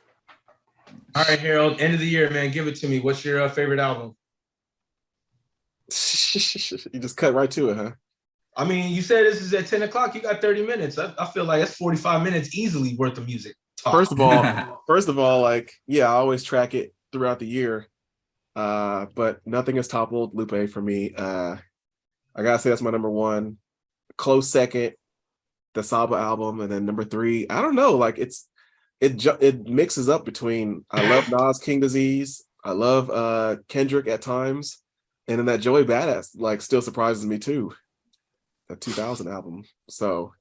All right, Harold, end of the year, man. Give it to me. What's your favorite album? You just cut right to it, huh? I mean, you said this is at 10 o'clock. You got 30 minutes. I feel like that's 45 minutes easily worth of music. Talk. First of all, I always track it throughout the year. But nothing has toppled Lupe for me. I gotta say that's my number one. Close second, the Saba album, and then number 3. I don't know, it mixes up between I love Nas King Disease, I love Kendrick at times, and then that Joey Badass still surprises me too. That 2000 album. So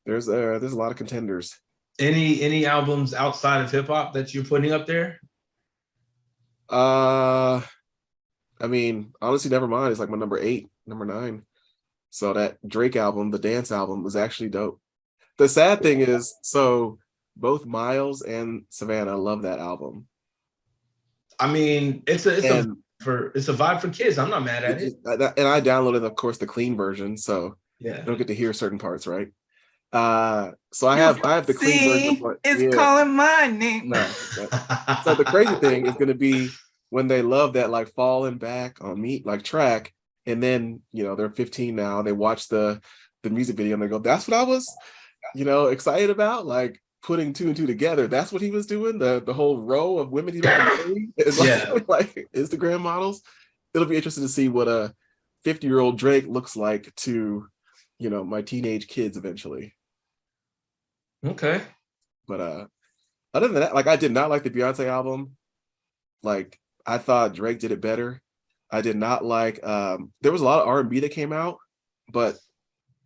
there's a lot of contenders. Any albums outside of hip hop that you're putting up there? I mean, honestly, Nevermind is my number 8, number 9. So that Drake album, the dance album, was actually dope. The sad thing is, so both Miles and Savannah love that album. I mean, it's a vibe for kids. I'm not mad at it. And I downloaded, of course, the clean version, so yeah, I don't get to hear certain parts, right? So I have the clean version. It's calling my name. No. So the crazy thing is going to be when they love that falling back on me track, and then they're 15 now. They watch the music video and they go, "That's what I was, excited about." Putting 2 and 2 together. That's what he was doing. The whole row of women he's married is Instagram models. It'll be interesting to see what a 50-year-old Drake looks like to, my teenage kids eventually. Okay. But other than that, I did not like the Beyonce album. I thought Drake did it better. I did not like. There was a lot of R&B that came out, but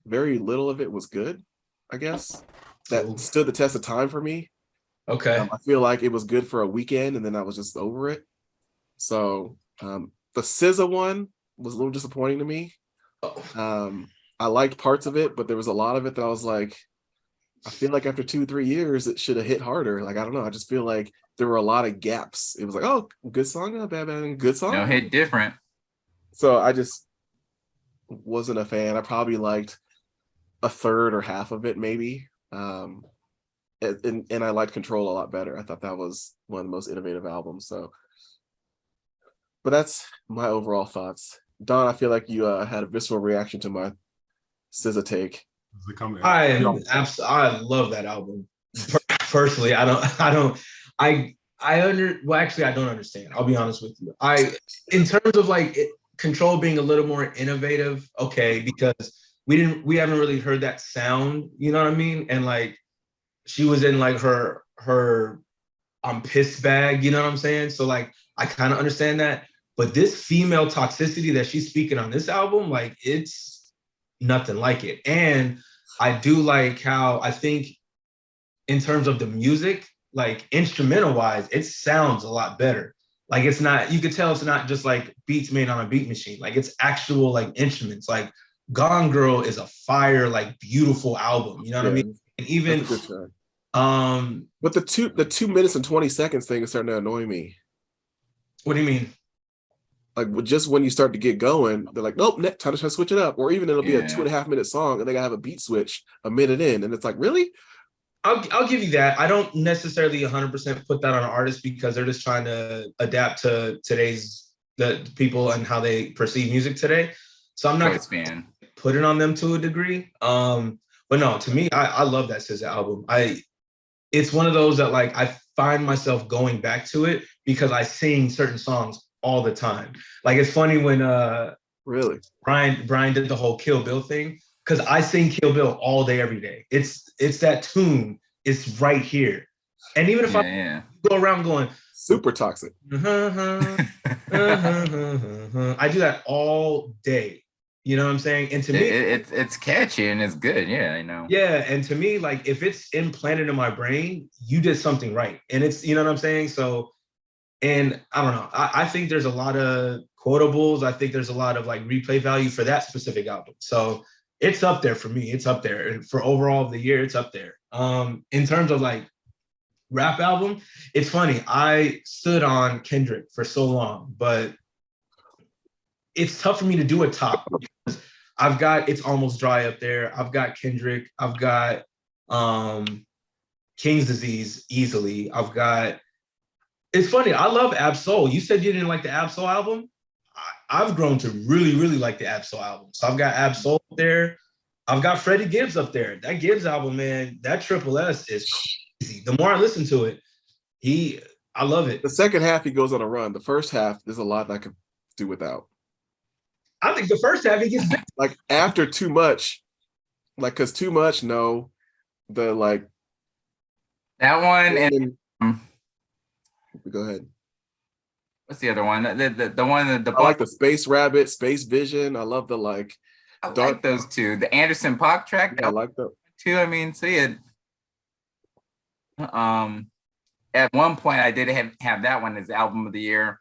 very little of it was good, I guess. That stood the test of time for me. Okay. I feel like it was good for a weekend, and then I was just over it. So the SZA one was a little disappointing to me. I liked parts of it, but there was a lot of it that I was like, I feel like after 2-3 years, it should have hit harder. I don't know. I just feel like there were a lot of gaps. It was oh, good song, bad, good song. No, hit different. So I just wasn't a fan. I probably liked a third or half of it, maybe. And I liked Control a lot better. I thought that was one of the most innovative albums. So, but that's my overall thoughts. Don, I feel like you had a visceral reaction to my SZA take. I love that album. Personally, I don't understand. I'll be honest with you. In terms of Control being a little more innovative, okay, because we haven't really heard that sound, you know what I mean? And she was in her I'm pissed bag, you know what I'm saying? So I kind of understand that. But this female toxicity that she's speaking on this album, like it's nothing like it. And I do like how I think in terms of the music, like instrumental wise, it sounds a lot better. Like it's not, you could tell it's not just like beats made on a beat machine. Like it's actual like instruments. Like Gone Girl is a fire, like beautiful album. You know what I mean? And even but the 2 minutes and 20 seconds thing is starting to annoy me. What do you mean? Like just when you start to get going, they're like, nope, time to switch it up. Or even it'll be a 2.5 minute song and they gotta have a beat switch a minute in. And it's like, really? I'll give you that. I don't necessarily 100% put that on an artist because they're just trying to adapt to the people and how they perceive music today. So I'm not gonna put it on them to a degree. But no, to me, I love that SZA album. It's one of those that like I find myself going back to it because I sing certain songs all the time. Like it's funny when really Brian did the whole Kill Bill thing. Because I sing Kill Bill all day, every day. It's that tune. It's right here. And even if I go around going super toxic, I do that all day. You know what I'm saying? And to me, it's catchy and it's good. Yeah, I know. Yeah, and to me, like if it's implanted in my brain, you did something right. And it's, you know what I'm saying? So, and I don't know. I think there's a lot of quotables. I think there's a lot of like replay value for that specific album. So it's up there for me. It's up there. And for overall of the year, it's up there. In terms of like rap album, it's funny. I stood on Kendrick for so long, but it's tough for me to do a top because I've got It's Almost Dry up there. I've got Kendrick. I've got King's Disease easily. I've got, it's funny. I love Ab-Soul. You said you didn't like the Ab-Soul album. I've grown to really, really like the Ab-Soul album. So I've got Ab-Soul up there. I've got Freddie Gibbs up there. That Gibbs album, man, that Triple S is crazy. The more I listen to it, I love it. The second half, he goes on a run. The first half, there's a lot I could do without. I think the first half, he gets like after Too Much, like because Too Much, no, the like that one and go ahead. What's the other one? The one that I like the Space Rabbit, Space Vision. I love the like. I like those two. The Anderson Paak track. Yeah, I like that too. I mean, so yeah. At one point, I did have that one as album of the year,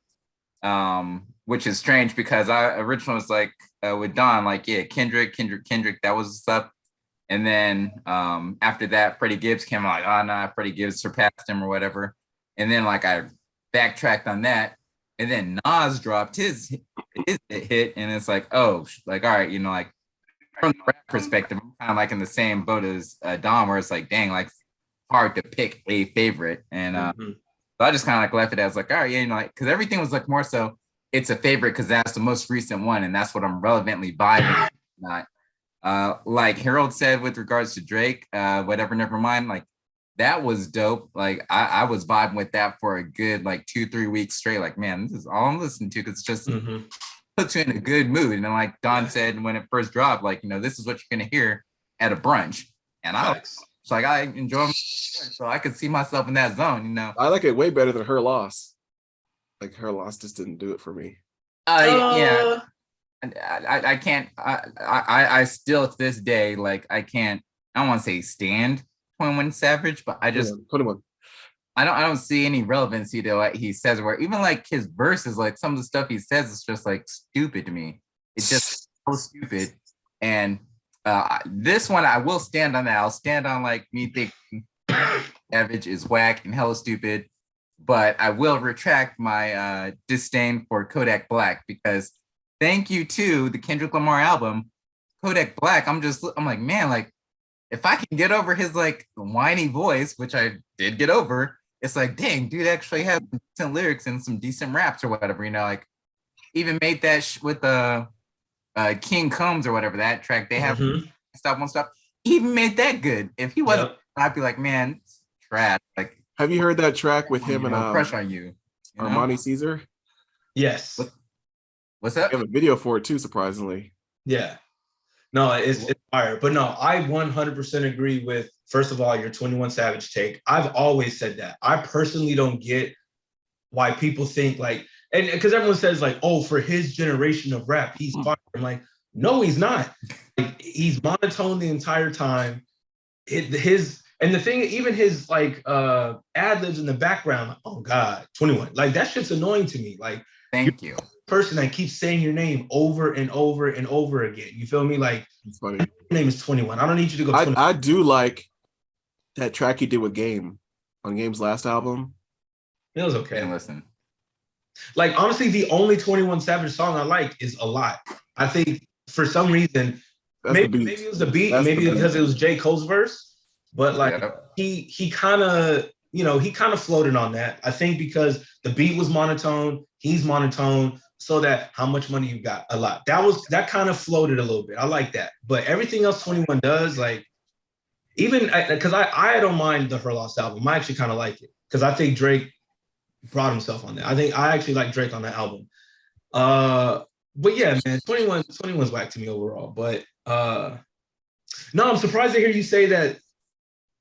which is strange because I originally was like with Don, like Kendrick. That was what's up. And then after that, Freddie Gibbs came out, like, oh no, Freddie Gibbs surpassed him or whatever. And then like I backtracked on that. And then Nas dropped his hit, and it's like, oh, like, all right, you know, like from the rap perspective, I'm kind of like in the same boat as Dom, where it's like, dang, like hard to pick a favorite. And so I just kind of like left it as like, all right, yeah, you know, like, because everything was like more so it's a favorite because that's the most recent one, and that's what I'm relevantly vibing. Not like Harold said with regards to Drake, whatever, never mind, like. That was dope. Like I was vibing with that for a good like 2-3 weeks straight. Like, man, this is all I'm listening to because it's just puts you in a good mood. And then like Don said when it first dropped, like, you know, this is what you're gonna hear at a brunch. And it's like I enjoy it, so I could see myself in that zone, you know. I like it way better than Her Loss. Like Her Loss just didn't do it for me. Yeah. I can't I still to this day, like I don't want to say stand 21 Savage, but I just 21. I don't see any relevancy to what he says, where even like his verses, like some of the stuff he says is just like stupid to me. It's just so stupid. And this one I will stand on that. I'll stand on like me thinking Savage is whack and hella stupid, but I will retract my disdain for Kodak Black because thank you to the Kendrick Lamar album, Kodak Black. I'm like, man, like if I can get over his like whiny voice, which I did get over, it's like, dang, dude actually has decent lyrics and some decent raps or whatever, you know, like even made that with the King Combs or whatever, that track they have, Stop Won't Stop, he even made that good. If he wasn't, I'd be like, man, it's trash. Like, have you heard that track with him and Crush on You, Armani Caesar? Yes. What's up? I have a video for it too, surprisingly. Yeah. No, it's fire. But no, I 100% agree with, first of all, your 21 Savage take. I've always said that. I personally don't get why people think like, and because everyone says like, oh, for his generation of rap, he's fire. I'm like, no, he's not. Like, he's monotone the entire time. His and the thing, even his like ad libs in the background. Oh God, 21. Like that shit's annoying to me. Like, Thank you. Person that keeps saying your name over and over and over again. You feel me? Like, it's funny. Your name is 21. I don't need you to go 21. I do like that track he did with Game on Game's last album. It was okay. And listen. Like, honestly, the only 21 Savage song I like is A Lot. I think for some reason, maybe it was the beat, maybe because it was J. Cole's verse, but like he kind of, he kind of floated on that. I think because the beat was monotone, he's monotone, so that how much money you got? A lot. That kind of floated a little bit. I like that. But everything else 21 does, like, even because I don't mind the Her Lost album. I actually kind of like it because I think Drake brought himself on that. I actually like Drake on that album. But yeah, man, 21's whack to me overall. But no, I'm surprised to hear you say that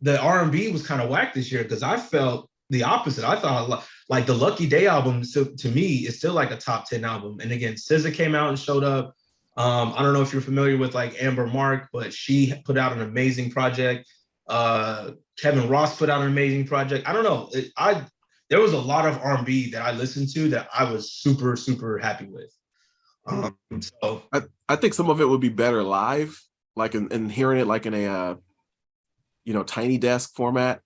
the R&B was kind of whack this year, because I felt the opposite. I thought like the Lucky Day album, so to me, is still like a top 10 album. And again, SZA came out and showed up. I don't know if you're familiar with like Amber Mark, but she put out an amazing project. Kevin Ross put out an amazing project. I don't know. There was a lot of R&B that I listened to that I was super, super happy with. So I think some of it would be better live, like in hearing it like in a tiny desk format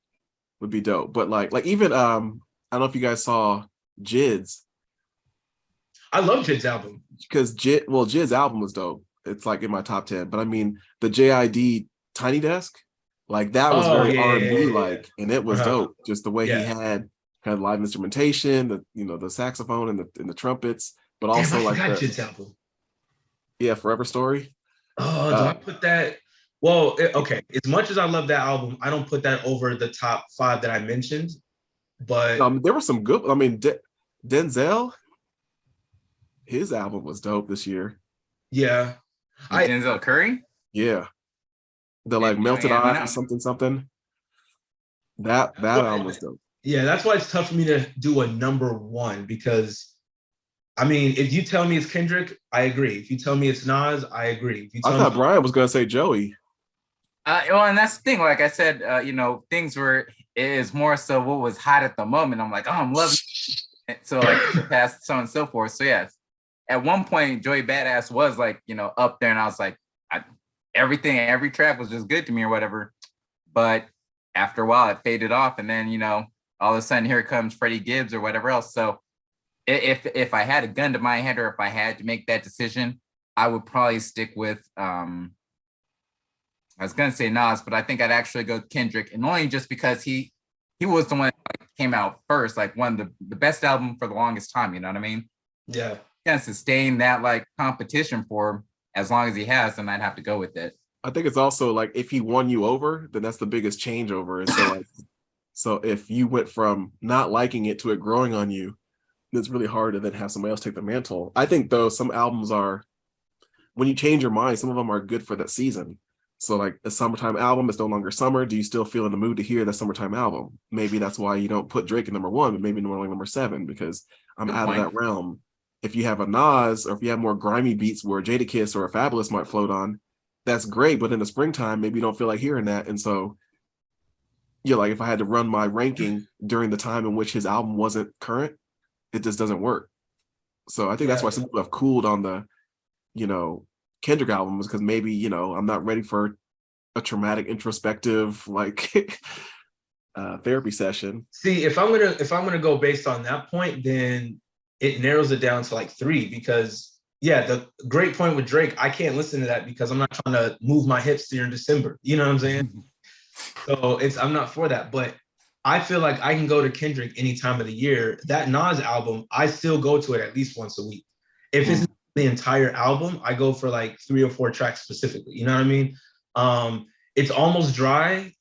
would be dope. But like even I don't know if you guys saw Jid's. I love Jid's album. Because Jid's album was dope. It's like in my top 10. But I mean the JID Tiny Desk, like that was very R&B like, and it was dope. Just the way he had live instrumentation, the saxophone and the trumpets, but also I like forgot Jid's album. Yeah, Forever Story. Oh, do I put that? Well, okay. As much as I love that album, I don't put that over the top 5 that I mentioned. But there were some good. I mean, Denzel, his album was dope this year. Yeah, Denzel Curry. Yeah, the like Melted Eyes something. That album was dope. Yeah, that's why it's tough for me to do a number 1, because I mean, if you tell me it's Kendrick, I agree. If you tell me it's Nas, I agree. If you tell I thought Brian was gonna say Joey. Well, and that's the thing. Like I said, things were is more so what was hot at the moment. I'm like, oh, I'm loving it. So like surpassed so on and so forth. So yes, at one point, Joey Badass was like, up there, and I was like, every track was just good to me or whatever. But after a while, it faded off, and then all of a sudden, here comes Freddie Gibbs or whatever else. So if I had a gun to my head, or if I had to make that decision, I would probably stick with I was gonna say Nas, but I think I'd actually go Kendrick, and only just because he was the one that came out first, like one of the best album for the longest time. You know what I mean? Yeah. He can sustain that like competition for him as long as he has, then I'd have to go with it. I think it's also like if he won you over, then that's the biggest changeover. And so so if you went from not liking it to it growing on you, it's really hard to then have somebody else take the mantle. I think though some albums are, when you change your mind, some of them are good for that season. So like a summertime album is no longer summer. Do you still feel in the mood to hear that summertime album? Maybe that's why you don't put Drake at number 1, but maybe more like number 7, because I'm out of that realm. If you have a Nas, or if you have more grimy beats where Jadakiss or a Fabulous might float on, that's great. But in the springtime, maybe you don't feel like hearing that. And so, like if I had to run my ranking during the time in which his album wasn't current, it just doesn't work. So I think that's why some people have cooled on the, Kendrick albums, because maybe I'm not ready for a traumatic introspective like therapy session. See, if I'm gonna go based on that point, then it narrows it down to like 3, because the great point with Drake, I can't listen to that because I'm not trying to move my hips during December. You know what I'm saying? So I'm not for that. But I feel like I can go to Kendrick any time of the year. That Nas album, I still go to it at least once a week. If it's the entire album, I go for like 3 or 4 tracks specifically. You know what I mean? It's Almost Dry.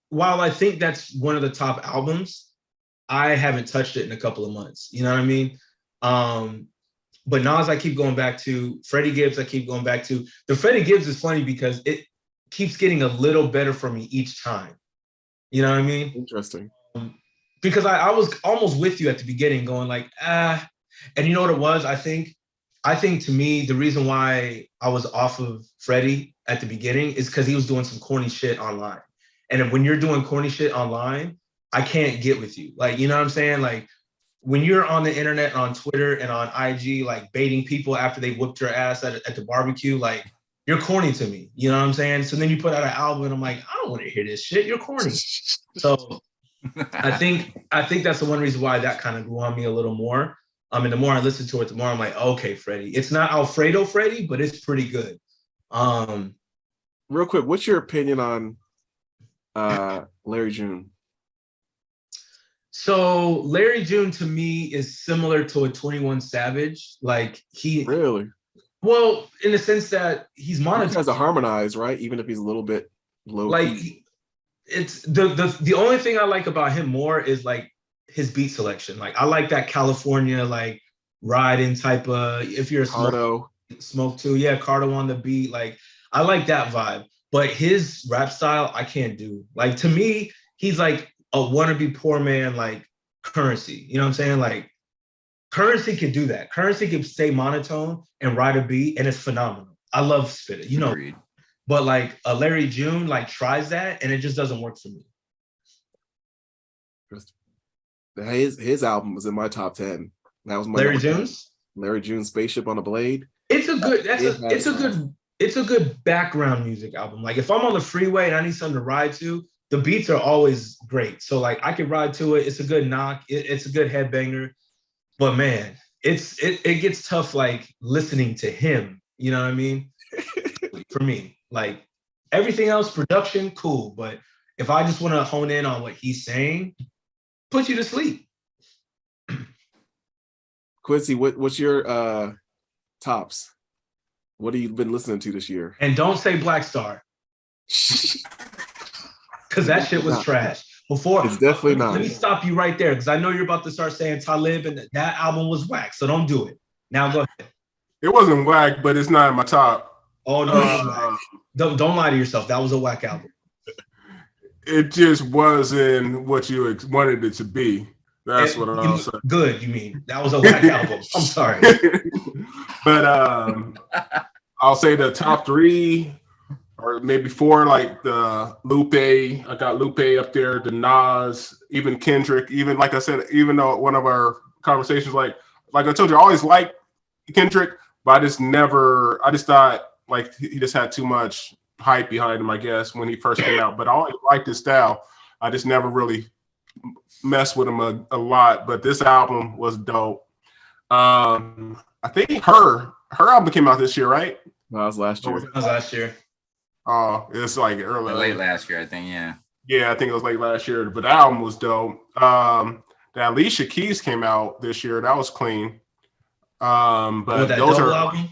While I think that's one of the top albums, I haven't touched it in a couple of months. You know what I mean? But Nas, I keep going back to. Freddie Gibbs, I keep going back to. The Freddie Gibbs is funny because it keeps getting a little better for me each time. You know what I mean? Interesting. because I was almost with you at the beginning, going like, ah. And you know what it was? I think to me, the reason why I was off of Freddie at the beginning is because he was doing some corny shit online. And when you're doing corny shit online, I can't get with you. Like, you know what I'm saying? Like, when you're on the internet, on Twitter and on IG, like baiting people after they whooped your ass at the barbecue, like, you're corny to me. You know what I'm saying? So then you put out an album and I'm like, I don't want to hear this shit. You're corny. So I think that's the one reason why that kind of grew on me a little more. And the more I listen to it, the more I'm like, okay, Freddie. It's not Alfredo Freddie, but it's pretty good. Real quick, what's your opinion on Larry June? So Larry June to me is similar to a 21 Savage. Like Really? Well, in the sense that he's monotone. He tries to harmonize, right? Even if he's a little bit low. Like it's the only thing I like about him more is like his beat selection. Like I like that California like riding type of, if you're a smoke too. Yeah, Cardo on the beat. Like I like that vibe. But his rap style, I can't do. Like to me, he's like a wannabe poor man, like Currency. You know what I'm saying? Like Currency could do that. Currency could stay monotone and ride a beat, and it's phenomenal. I love Spit It, you know. Agreed. But like a Larry June like tries that, and it just doesn't work for me. His album was in my top 10. That was my Larry June's? Larry June's Spaceship on a Blade. It's a good, it's a good background music album. Like if I'm on the freeway and I need something to ride to, the beats are always great. So like I could ride to it. It's a good knock. It's a good headbanger. But man, it gets tough like listening to him. You know what I mean? For me, like everything else, production, cool. But if I just want to hone in on what he's saying, put you to sleep. Quincy, what's your tops? What have you been listening to this year? And don't say Black Star. Because that shit was trash. Before, it's definitely not. Let me stop you right there, because I know you're about to start saying Talib, and that album was whack. So don't do it. Now go ahead. It wasn't whack, but it's not in my top. Oh no, don't lie to yourself. That was a whack album. It just wasn't what you wanted it to be. That's what I'm saying. Good, you mean? That was a whack album. I'm sorry. But I'll say the top 3 or maybe 4, like the Lupe. I got Lupe up there, the Nas, even Kendrick. Even like I said, even though one of our conversations, like I told you, I always liked Kendrick, but I just thought like he just had too much hype behind him, I guess, when he first came out. But I always liked his style. I just never really messed with him a lot. But this album was dope. I think her album came out this year, right? No, that was last year. That was last year. Oh, it's like early. Late last year, I think, yeah. Yeah, I think it was late last year, but the album was dope. The Alicia Keys came out this year. That was clean. But that those are album?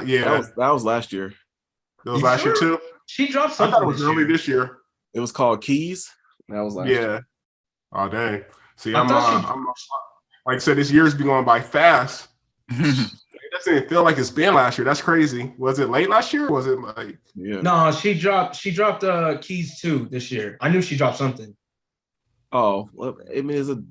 Yeah. That was last year. That was last year too? She dropped I something. thought it was early this year. It was called Keys. That was last year. Oh dang. See, I'm like I said, this year's been going by fast. It doesn't feel like it's been last year. That's crazy. Was it late last year? Or was it like? Yeah. No, she dropped Keys 2 this year. I knew she dropped something. Oh, well, I mean,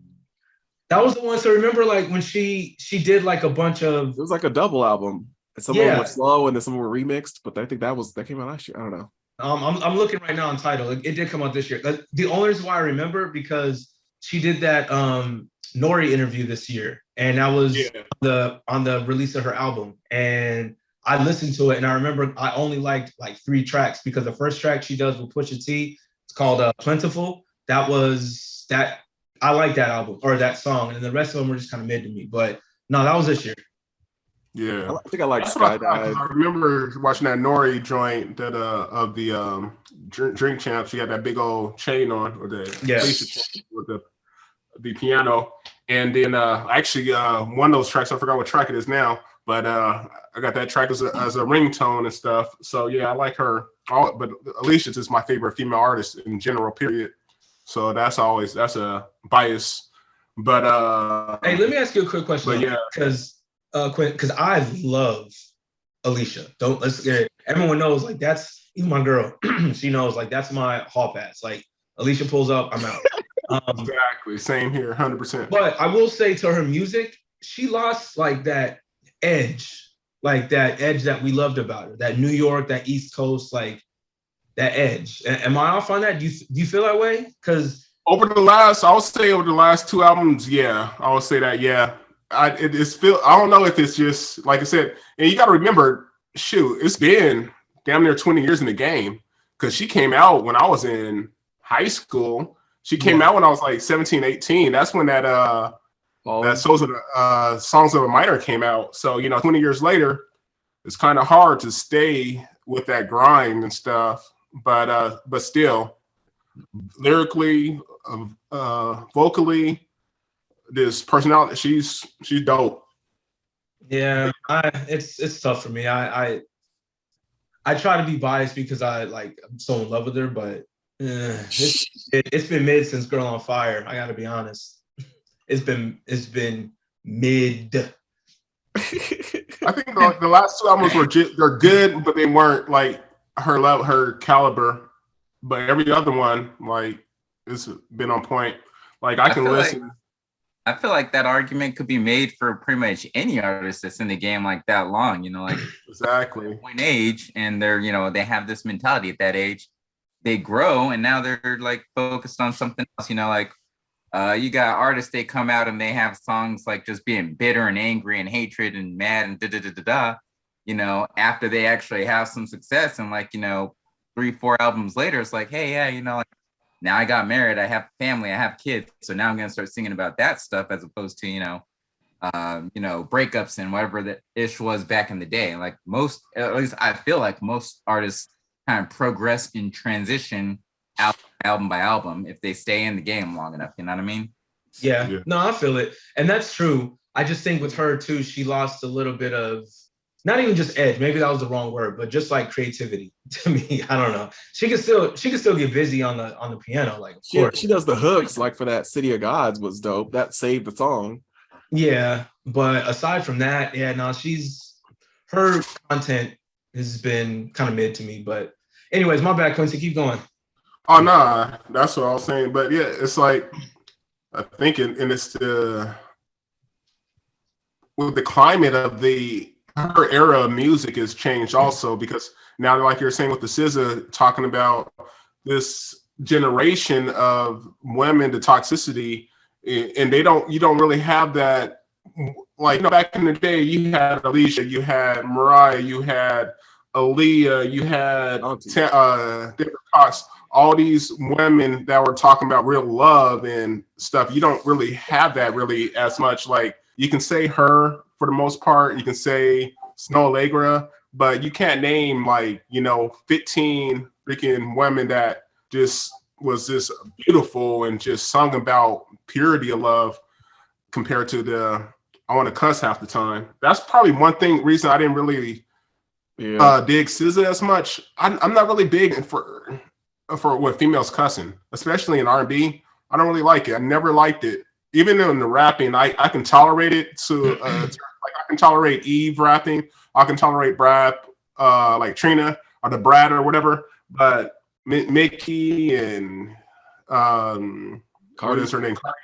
that was the one. So remember, like when she did like a bunch of. It was like a double album. Some of them were slow, and then some were remixed. But I think that came out last year. I don't know. I'm looking right now on Tidal. It did come out this year. The only reason why I remember because she did that Nori interview this year, and that was on the release of her album. And I listened to it, and I remember I only liked like 3 tracks because the first track she does with Pusha T, it's called Plentiful. I like that album or that song, and the rest of them were just kind of mid to me. But no, that was this year. Yeah, I think I like Skydive. I remember watching that Nori joint that of the Drink Champs. She had that big old chain on, or the chain with the piano, and then actually one of those tracks, I forgot what track it is now, but I got that track as a ringtone and stuff. So yeah, I like her. But Alicia's is my favorite female artist in general, period. So that's a bias. But hey, let me ask you a quick question. Yeah, because I love Alicia. Everyone knows, like, that's even my girl. She knows, like, that's my hall pass. Like, Alicia pulls up, I'm Exactly. Same here. 100%. But I will say to her music, she lost like that edge, that we loved about her, that New York, that East Coast, like that edge. Am I off on that? Do you feel that way? Because I would say over the last two albums, yeah, I would say that, yeah. I don't know if it's just like I said, and you got to remember, shoot, it's been damn near 20 years in the game because she came out when I was in high school. She came out when I was like 17, 18. That's when that Songs of a Minor came out. So 20 years later, it's kind of hard to stay with that grind and stuff. But still, lyrically, vocally, this personality, she's dope. Yeah, it's tough for me. I try to be biased because I'm so in love with her, but it's been mid since Girl on Fire. I got to be honest. It's been mid. I think the last two albums they're good, but they weren't like her level, her caliber. But every other one, like, it's been on point. Like I can listen. I feel like that argument could be made for pretty much any artist that's in the game like that long, like exactly point age, and they're, they have this mentality at that age. They grow and now they're like focused on something else, you got artists, they come out and they have songs like just being bitter and angry and hatred and mad and after they actually have some success and 3-4 albums later, it's like, hey, yeah, like, now I got married, I have family, I have kids, so now I'm gonna start singing about that stuff as opposed to breakups and whatever the issue was back in the day. Like at least I feel like most artists kind of progress in transition album by album if they stay in the game long enough. You know what I mean? Yeah. No, I feel it, and that's true. I just think with her too, she lost a little bit of. Not even just edge, maybe that was the wrong word, but just like creativity to me. I don't know. She can still get busy on the piano, like of course. She does the hooks, like for that City of Gods was dope. That saved the song. Yeah, but aside from that, yeah, no, her content has been kind of mid to me. But anyways, my bad, Quincy, keep going. Oh no, that's what I was saying. But yeah, it's like I think and it's with the climate of her era of music has changed also, because now, like you're saying with the SZA talking about this generation of women, the toxicity, and you don't really have that. Like, back in the day, you had Alicia, you had Mariah, you had Aaliyah, you had David Cox, all these women that were talking about real love and stuff. You don't really have that really as much. Like, you can say her for the most part, you can say Snow Allegra, but you can't name 15 freaking women that just was just beautiful and just sung about purity of love compared to I want to cuss half the time. That's probably one reason I didn't really dig SZA as much. I'm not really big for with females cussing, especially in R&B. I don't really like it. I never liked it. Even in the rapping, I can tolerate it I can tolerate Eve rapping. I can tolerate Brad, like Trina or the Brad or whatever. But Mickey and what is her name? Cardi,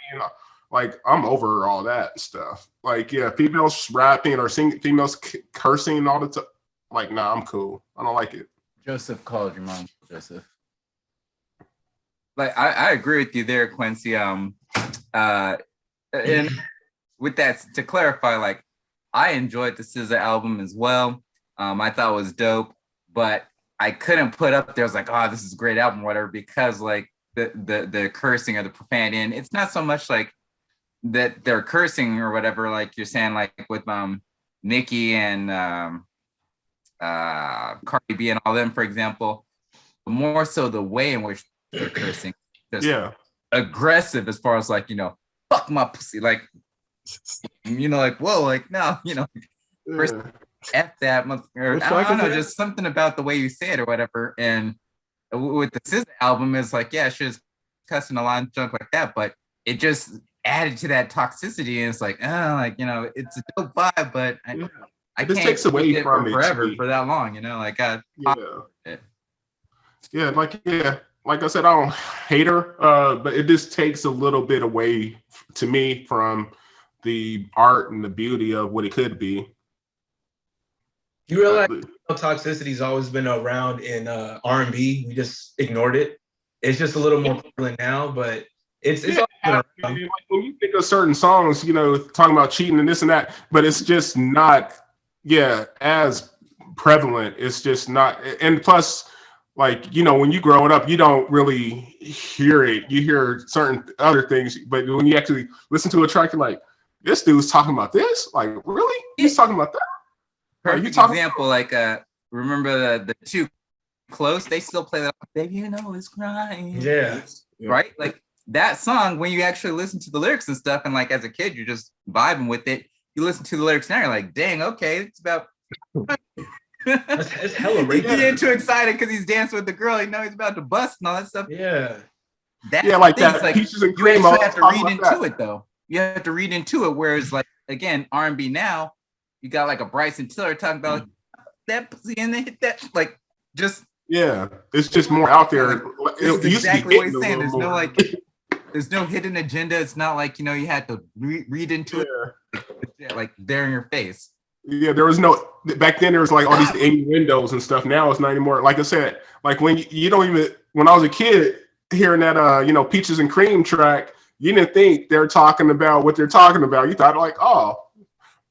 like, I'm over all that stuff. Like, yeah, females rapping or females cursing all the time. Like, nah, I'm cool. I don't like it. Joseph called your mom, Joseph. Like, I agree with you there, Quincy. And with that, to clarify, like, I enjoyed the SZA album as well. I thought it was dope, but I couldn't put up there. I was like, oh, this is a great album, whatever, because like the cursing or the profanity, and it's not so much like that they're cursing or whatever, like you're saying, like with Nicki and Cardi B and all them, for example, but more so the way in which they're cursing, just aggressive as far as like, fuck my pussy, like, like, whoa, like, no, first F that, or I don't know, just something about the way you say it or whatever. And with the SZA album, it's like, yeah, she was cussing a lot of junk like that, but it just added to that toxicity. And it's like, it's a dope vibe, but I can't takes away from it forever for that long, like like I said, I don't hate her, but it just takes a little bit away to me from the art and the beauty of what it could be. You realize toxicity's always been around in R&B. We just ignored it. It's just a little more prevalent now, but it's always been around. Like when you think of certain songs, you know, talking about cheating and this and that, but it's just not, as prevalent. It's just not, and plus, like, you know, when you growing up, you don't really hear it. You hear certain other things, but when you actually listen to a track, you're like, this dude's talking about this? Like, really? He's talking about that? Perfect example, like remember the Too Close? They still play that, baby, you know it's crying. Yeah. Right? Like that song, when you actually listen to the lyrics and stuff, and like as a kid, you're just vibing with it. You listen to the lyrics now, you're like, dang, okay, it's about It's hella racist. You get too excited because he's dancing with the girl, you know he's about to bust and all that stuff. Yeah. Like that. Like, Peaches and Cream. You actually have to read into it though. You have to read into it. Whereas like again, R&B now, you got like a Bryson Tiller talking about that pussy and they hit that like just it's just more out there. It's exactly what he's saying. There's no like there's no hidden agenda. It's not like, you know, you had to read into it like there in your face. Yeah, there was no back then. There was like all these innuendos and stuff. Now it's not anymore. Like I said, like when you don't even. When I was a kid, hearing that you know, Peaches and Cream track, you didn't think they're talking about what they're talking about. You thought like, oh,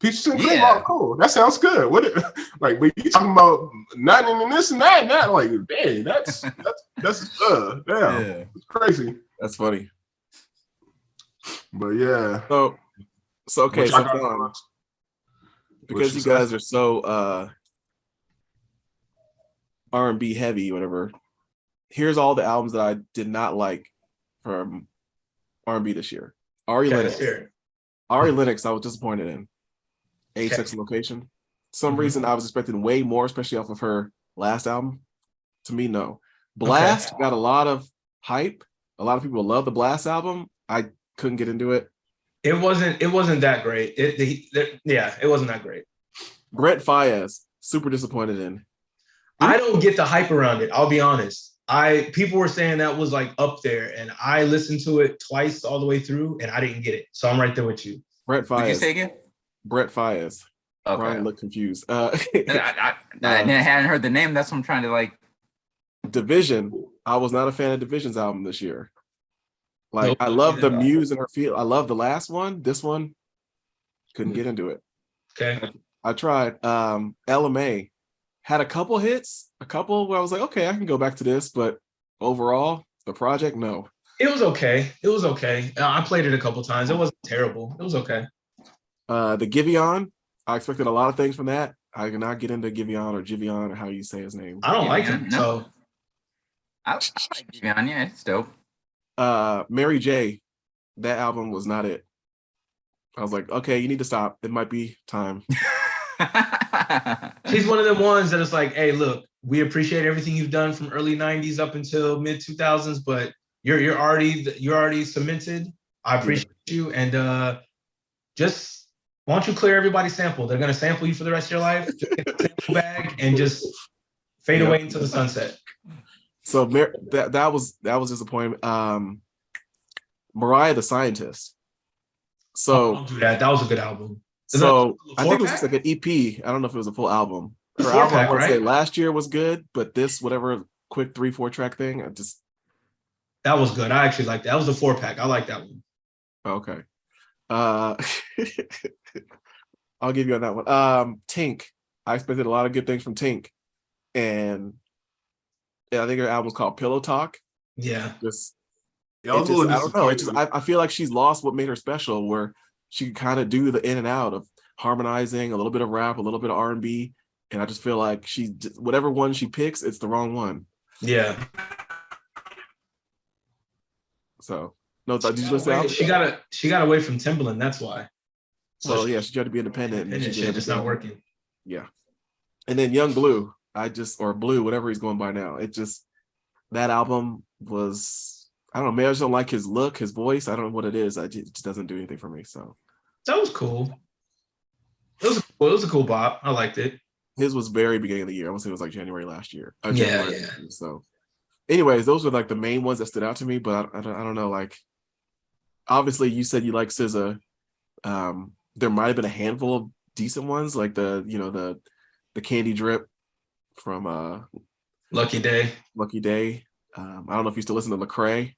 Peaches and Cream, oh, cool, that sounds good. What like, but you talking about nothing and this and that and that? Like, dang, that's damn, it's crazy. That's funny. But yeah. So okay, so because you guys are so R&B heavy, whatever. Here's all the albums that I did not like from R&B this year. Ari Lennox, I was disappointed in. Age, Sex, and Location. Some reason I was expecting way more, especially off of her last album. To me, no. Blast got a lot of hype. A lot of people love the Blast album. I couldn't get into it. It wasn't that great. It wasn't that great. Brent Faiyaz, super disappointed in. I don't get the hype around it. I'll be honest. People were saying that was like up there, and I listened to it twice all the way through, and I didn't get it. So I'm right there with you. Brent Faiyaz. Did you say again? Brent Faiyaz. Okay. Ryan looked confused. I hadn't heard the name. That's what I'm trying to like. Division. I was not a fan of Division's album this year. Like, nope, I love the muse and her feel. I love the last one. This one, couldn't get into it. Okay. I tried. LMA had a couple hits, where I was like, okay, I can go back to this, but overall, the project, no. It was okay. I played it a couple times. It wasn't terrible. It was okay. The Giveon, I expected a lot of things from that. I cannot get into Giveon or how you say his name. I don't like him. No. So I like Giveon. Yeah, it's dope. Mary J, that album was not it. I was like, okay, you need to stop. It might be time. She's one of them ones that it's like, hey, look, we appreciate everything you've done from early 90s up until mid 2000s, but you're already cemented. I appreciate you, and just why don't you clear everybody's sample? They're gonna sample you for the rest of your life. Just get the sample bag and just fade away into the sunset. So that was disappointment. Mariah the Scientist. So don't do that. That was a good album. So I think it was just like an EP. I don't know if it was a full album. Her album, I want to say last year was good, but this whatever quick 3-4 track thing, that was good. I actually liked that. That was a 4-pack. I like that one. Okay. I'll give you on that one. Tink. I expected a lot of good things from Tink. And I think her album was called Pillow Talk. Yeah. I don't know. I feel like she's lost what made her special, where she could kind of do the in and out of harmonizing, a little bit of rap, a little bit of R&B. And I just feel like whatever one she picks, it's the wrong one. Yeah. So no, did you listen to she got away from Timbaland, that's why. So yeah, she tried to be independent. And shit just not working. Yeah. And then Young Blue, or Blue, whatever he's going by now. That album was, I don't know, maybe I just don't like his look, his voice. I don't know what it is. It just doesn't do anything for me. So that was cool. It was a cool bop. I liked it. His was very beginning of the year. I want to say it was like January last year. Yeah. So anyways, those were like the main ones that stood out to me. But I don't know. Like, obviously, you said you like SZA. There might have been a handful of decent ones, like the Candy Drip from Lucky Day. Lucky Day. I don't know if you still listen to Lecrae,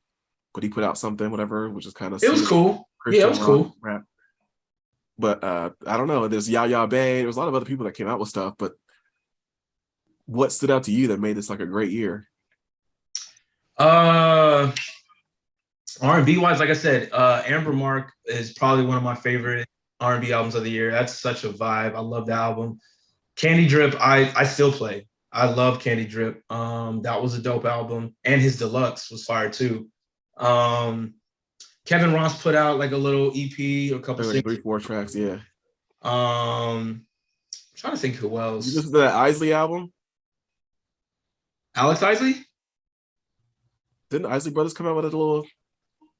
but he put out something, whatever, which is kind of It was cool. Christian Yeah, it was cool. rap. But I don't know. There's Yaya Bay. There was a lot of other people that came out with stuff. But what stood out to you that made this like a great year? R&B wise, like I said, Amber Mark is probably one of my favorite R&B albums of the year. That's such a vibe. I love the album. Candy Drip, I still play. I love Candy Drip. That was a dope album, and his deluxe was fire too. Kevin Ross put out like a little EP, a couple like 3-4 tracks, yeah. I'm trying to think who else. You listen to that Isley album? Alex Isley? Didn't the Isley Brothers come out with a little?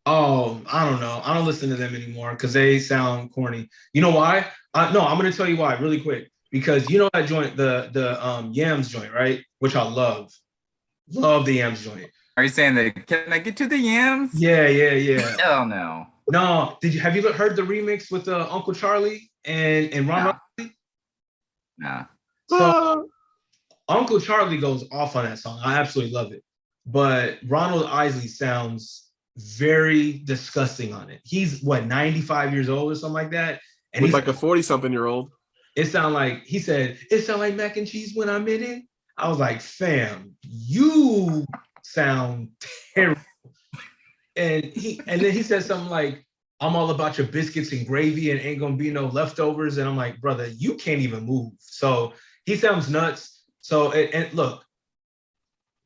Oh, I don't know. I don't listen to them anymore because they sound corny. You know why? No, I'm gonna tell you why really quick. Because you know that joint, the Yams joint, right? Which I love. Love the Yams joint. Are you saying that? Can I get to the yams? Yeah. Hell no. No, have you heard the remix with Uncle Charlie and Ron? Nah. So Uncle Charlie goes off on that song. I absolutely love it. But Ronald Isley sounds very disgusting on it. He's 95 years old or something like that. And he's he's like a 40-something-year-old. It sound like, he said, it sound like mac and cheese when I'm in it. I was like, fam, you sound terrible. And then he said something like, I'm all about your biscuits and gravy and ain't gonna be no leftovers. And I'm like, brother, you can't even move. So he sounds nuts. So, and look,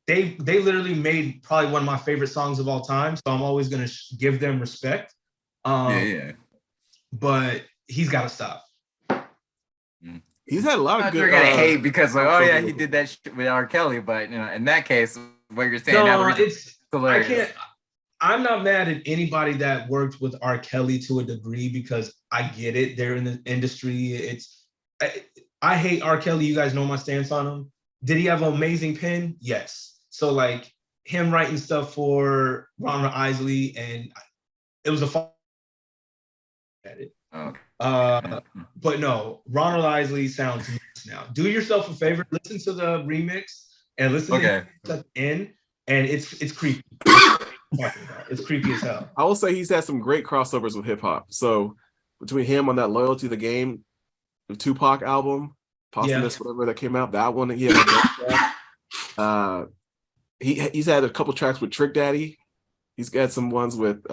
they literally made probably one of my favorite songs of all time. So I'm always gonna give them respect. But he's gotta stop. He's had a lot of good. You're gonna hate because like, oh yeah, he did that shit with R. Kelly, but you know, in that case, what you're saying now, it's hilarious. I'm not mad at anybody that worked with R. Kelly to a degree because I get it. They're in the industry. I hate R. Kelly. You guys know my stance on him. Did he have an amazing pen? Yes. So like him writing stuff for Ronald Isley, and it was a fun at it. Okay. But no, Ronald Isley sounds nice now. Do yourself a favor, listen to the remix and listen to the end, and it's creepy. It's creepy as hell. I will say he's had some great crossovers with hip hop. So between him on that Loyalty to the Game, the Tupac album, Posthumous, whatever that came out, that one, he had he's had a couple tracks with Trick Daddy. He's got some ones with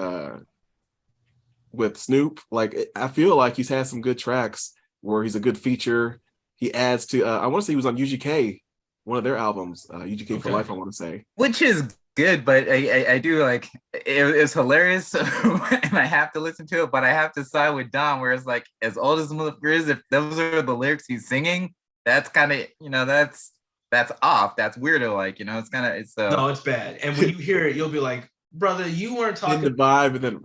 Snoop. Like, I feel like he's had some good tracks where he's a good feature. He adds to I want to say he was on UGK, one of their albums, UGK for Life, I want to say, which is good, but I do like it's hilarious and I have to listen to it, but I have to side with Don, where it's like, as old as the motherfucker is, if those are the lyrics he's singing, that's kind of, you know, that's off, that's weirdo, like, you know, it's kind of, no, it's bad. And when you hear it, you'll be like, brother, you weren't talking in the vibe, and then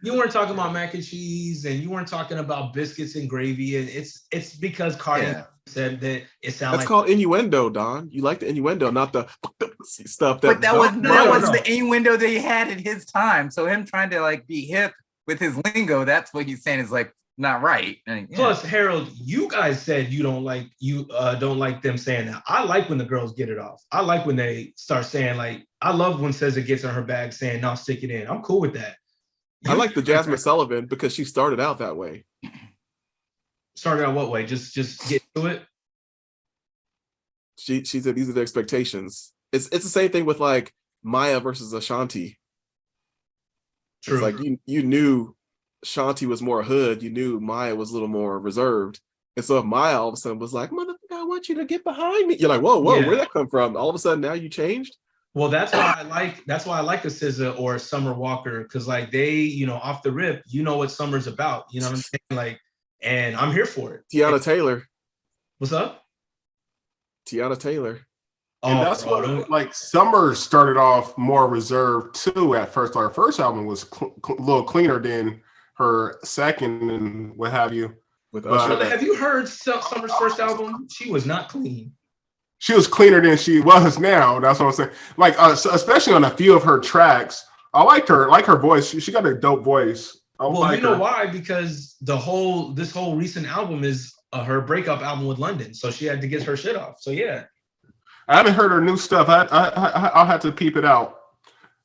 you weren't talking about mac and cheese, and you weren't talking about biscuits and gravy, and it's because Cardi said that it sounds. That's called innuendo, Don. You like the innuendo, not the stuff that. But that was the innuendo that he had at his time. So him trying to like be hip with his lingo, that's what he's saying is like not right. Plus, Harold, you guys said you don't like them saying that. I like when the girls get it off. I like when they start saying, like, I love when SZA gets in her bag saying, "Now stick it in." I'm cool with that. I like the Jasmine Sullivan because she started out that way. Started out what way? Just get to it. She said these are the expectations. It's the same thing with like Maya versus Ashanti. True. It's like you knew Shanti was more hood, you knew Maya was a little more reserved. And so if Maya all of a sudden was like, "Motherfucker, I want you to get behind me," you're like, whoa, where'd that come from? All of a sudden now you changed. Well, that's why I like a SZA or a Summer Walker, because like they, you know, off the rip, you know what Summer's about. You know what I'm saying? Like, and I'm here for it. Tiana Taylor. What's up? Tiana Taylor. And that's what, like, Summer started off more reserved too at first. Our first album was a little cleaner than her second and what have you. With Usher. Have you heard Summer's first album? She was not clean. she was cleaner than she was now. That's what I'm saying. Like, so especially on a few of her tracks, I liked her. Like her voice. She got a dope voice. Well, you know why? Because this whole recent album is her breakup album with London, so she had to get her shit off. So yeah, I haven't heard her new stuff. I'll have to peep it out.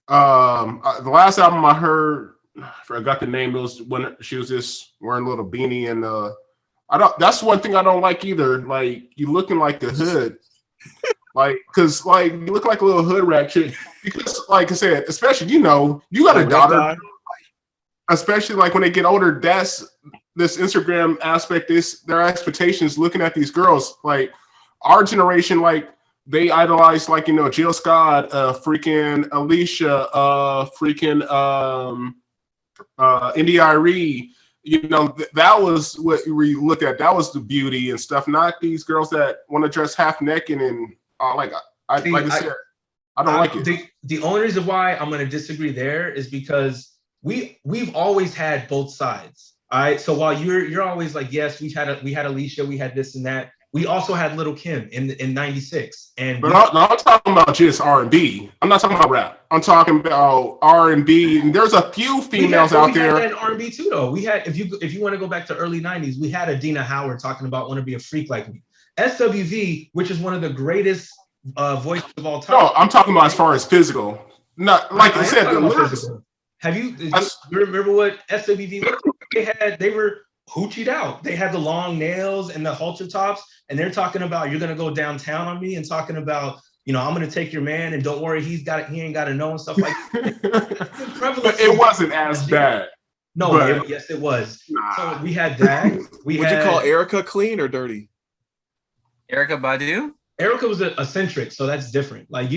The last album I heard, I forgot the name. It was when she was just wearing a little beanie, and I don't. That's one thing I don't like either. Like, you looking like the hood, like, cause like you look like a little hood rat chick. Because like I said, especially you got a daughter. Especially like when they get older, that's this Instagram aspect, their expectations looking at these girls. Like our generation, like they idolize, like, Jill Scott, freaking Alicia, Indy Iree. That was what we looked at. That was the beauty and stuff, not these girls that want to dress half naked and like I said, I don't like it. The only reason why I'm going to disagree there is because we've always had both sides. All right. So while you're always like, yes, we had Alicia, we had this and that. We also had Little Kim in '96. But I'm talking about just R&B. I'm not talking about rap. I'm talking about R&B. And there's a few females out there. We had R&B too, though. We had, if you want to go back to early '90s, we had Adina Howard talking about "Want to Be a Freak Like Me." SWV, which is one of the greatest voices of all time. No, I'm talking about as far as physical. Not like I said, the lyrics. Have you remember what SWV looked like? They were hoochied out. They had the long nails and the halter tops, and they're talking about, you're gonna go downtown on me, and talking about, I'm gonna take your man, and don't worry, he ain't gotta know, and stuff like that. But it wasn't as bad. No, yes, it was. Nah. So we had that. Would you call Erica clean or dirty? Erykah Badu? Erica was eccentric, so that's different. Like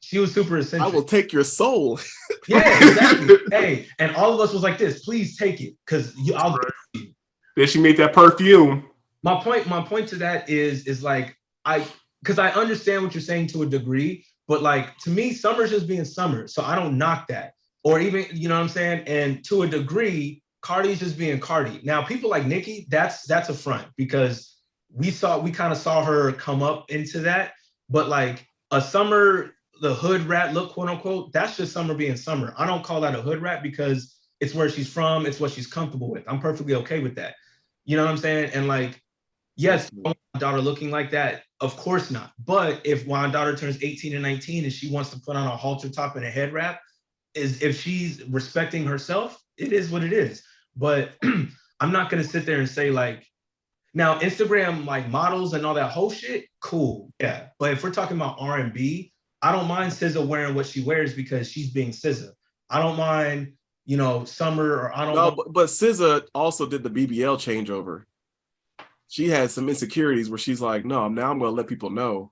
she was super eccentric. I will take your soul. Yeah, exactly. Hey, and all of us was like this. Please take it, because I'll give it to you. Then she made that perfume. My point to that is like, because I understand what you're saying to a degree, but like, to me, summer's just being summer, so I don't knock that. Or even, you know what I'm saying? And to a degree, Cardi's just being Cardi. Now, people like Nicki, that's a front, because we kind of saw her come up into that, but like a summer, the hood rat look, quote unquote, that's just summer being summer. I don't call that a hood rat because it's where she's from, it's what she's comfortable with. I'm perfectly okay with that. You know what I'm saying? And like, yes, my daughter looking like that, of course not. But if my daughter turns 18 and 19 and she wants to put on a halter top and a head wrap, if she's respecting herself, it is what it is. But I'm not gonna sit there and say like, now Instagram like models and all that whole shit, cool, yeah. But if we're talking about R&B, I don't mind SZA wearing what she wears because she's being SZA. I don't mind, Summer, or I don't know. But SZA also did the BBL changeover. She had some insecurities where she's like, no, now I'm going to let people know.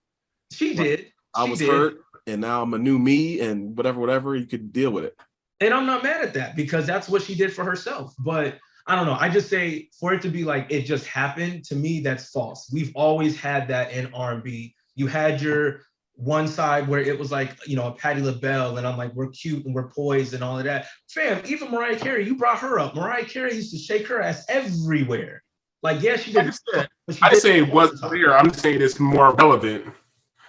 She did. I was hurt, and now I'm a new me, and whatever, you could deal with it. And I'm not mad at that, because that's what she did for herself. But I don't know. I just say, for it to be like it just happened, to me, that's false. We've always had that in R&B. You had your one side where it was like, a Patti LaBelle, and I'm like, we're cute and we're poised and all of that. Fam, even Mariah Carey, you brought her up. Mariah Carey used to shake her ass everywhere. Like, yeah, she did. I didn't say it wasn't there. I'm just saying it's more relevant.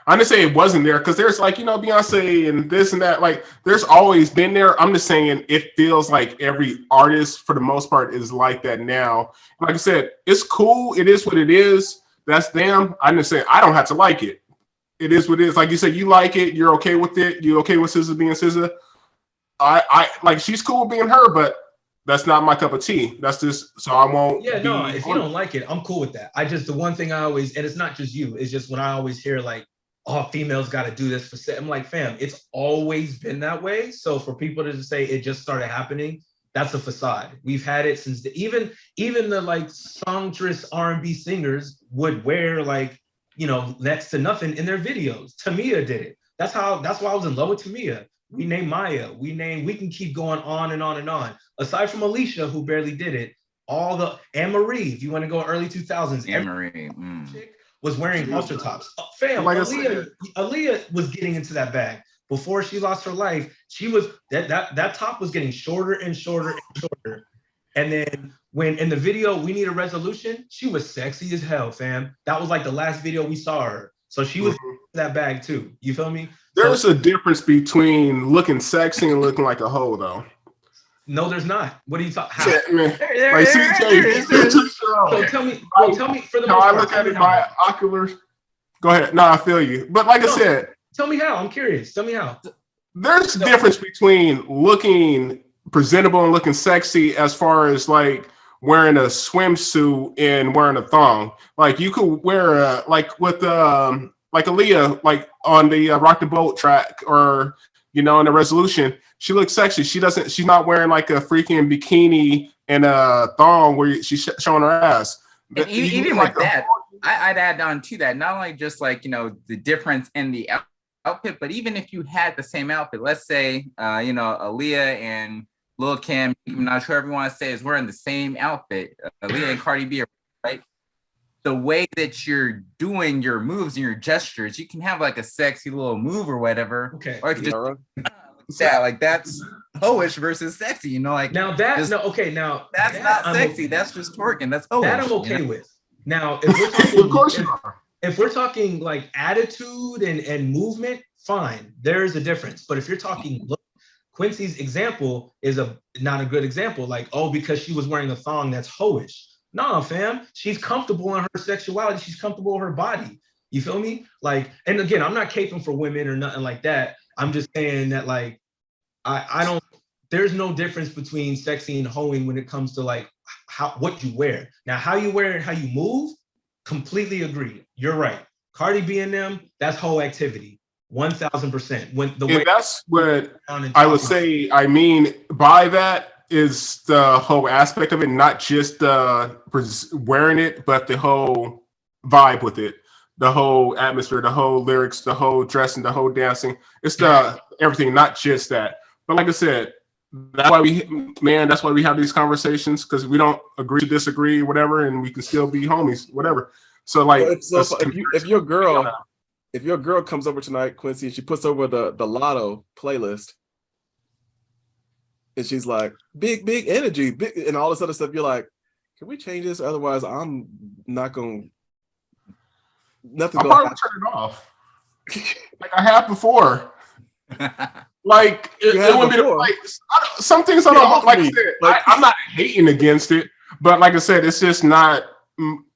I didn't say it wasn't there because there's like, Beyonce and this and that. Like, there's always been there. I'm just saying it feels like every artist, for the most part, is like that now. Like I said, it's cool. It is what it is. That's them. I'm just saying I don't have to like it. It is what it is. Like you said, you like it. You're okay with it. You're okay with SZA being SZA. I like, she's cool being her, but that's not my cup of tea. That's just, so I won't. Yeah, no, if you don't like it, I'm cool with that. The one thing I always, and it's not just you, it's just when I always hear like, oh, females got to do this for sex. I'm like, fam, it's always been that way. So for people to just say it just started happening, that's a facade. We've had it since even the like songstress R&B singers would wear like, next to nothing in their videos. Tamia did it. That's why I was in love with Tamia. We named Maya. We can keep going on and on and on. Aside from Alicia, who barely did it, Anne Marie, if you want to go early 2000s, Anne Marie chick was wearing halter tops. Fam, like Aaliyah was getting into that bag. Before she lost her life, she was that top was getting shorter and shorter and shorter. And then when in the video We Need a Resolution, she was sexy as hell, fam. That was like the last video we saw her. So she was in that bag too. You feel me? There's a difference between looking sexy and looking like a hoe, though. No, there's not. What are you talking? How? Yeah, man. Like CJ, So tell me for the most I part. look at it by oculars. Go ahead. No, I feel you. But like I said, tell me how. I'm curious. Tell me how. There's a difference between looking presentable and looking sexy as far as like wearing a swimsuit and wearing a thong. Like you could wear like with like Aaliyah, like on the Rock the Boat track, or in the Resolution, she looks sexy. She's not wearing like a freaking bikini and a thong where she's showing her ass. And even like that, I'd add on to that, not only just like, the difference in the outfit, but even if you had the same outfit, let's say, Aaliyah and Lil Kim, I'm not sure everyone want to say, is wearing the same outfit. Aaliyah and Cardi B, right? The way that you're doing your moves and your gestures, you can have like a sexy little move or whatever. Okay. Or you can just like that's hoish versus sexy, like now that's not sexy. That's just twerking. That's hoish. That I'm okay with. Now, if we're talking like attitude and movement, fine. There's a difference. But if you're talking look, Quincy's example is not a good example. Like, because she was wearing a thong, that's hoish. Nah, fam. She's comfortable in her sexuality. She's comfortable in her body. You feel me? Like, and again, I'm not caping for women or nothing like that. I'm just saying that, like, I don't. There's no difference between sexy and hoeing when it comes to like what you wear. Now, how you wear and how you move, completely agree. You're right. Cardi B and them, that's hoe activity. 1000%. When the way that's what I would say. I mean, by that is the whole aspect of it, not just wearing it, but the whole vibe with it, the whole atmosphere, the whole lyrics, the whole dressing, the whole dancing. It's the everything, not just that. But like I said, that's why we have these conversations, because we don't agree to disagree, whatever, and we can still be homies, whatever. So like, if your girl comes over tonight, Quincy, and she puts over the Lotto playlist, and she's like, big energy, big, and all this other stuff, you're like, can we change this? Otherwise, I'm not going. Nothing. I'll probably turn it off, like I have before. Like it wouldn't be like some things I don't like. I'm not hating against it, but like I said, it's just not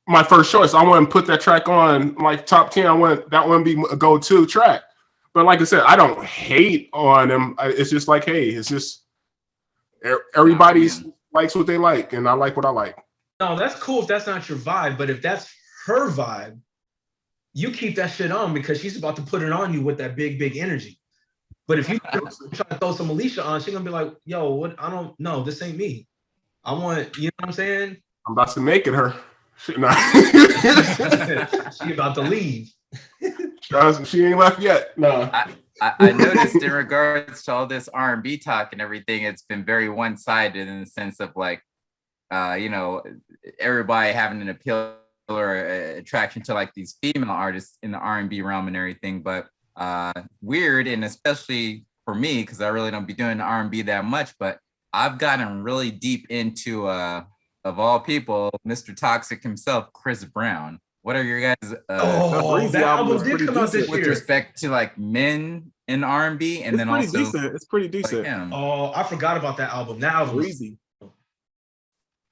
my first choice. I want to put that track on like top 10. I want that one be a go-to track. But like I said, I don't hate on them. It's just like, hey, it's just everybody likes what they like, and I like what I like. No, that's cool if that's not your vibe, but if that's her vibe, you keep that shit on, because she's about to put it on you with that big energy. But if you try to throw some Alicia on, she's gonna be like, yo, what? I don't know. This ain't me. I want, you know what I'm saying? I'm about to make it her. She about to leave. She ain't left yet. No. I noticed in regards to all this R&B talk and everything, it's been very one-sided in the sense of like, everybody having an appeal or attraction to like these female artists in the R&B realm and everything, but weird, and especially for me, because I really don't be doing R&B that much, but I've gotten really deep into of all people, Mr. Toxic himself, Chris Brown. What are your guys that album did come out this with year. Respect to like men in R&B, and then also it's pretty decent. I forgot about that album. That album was easy.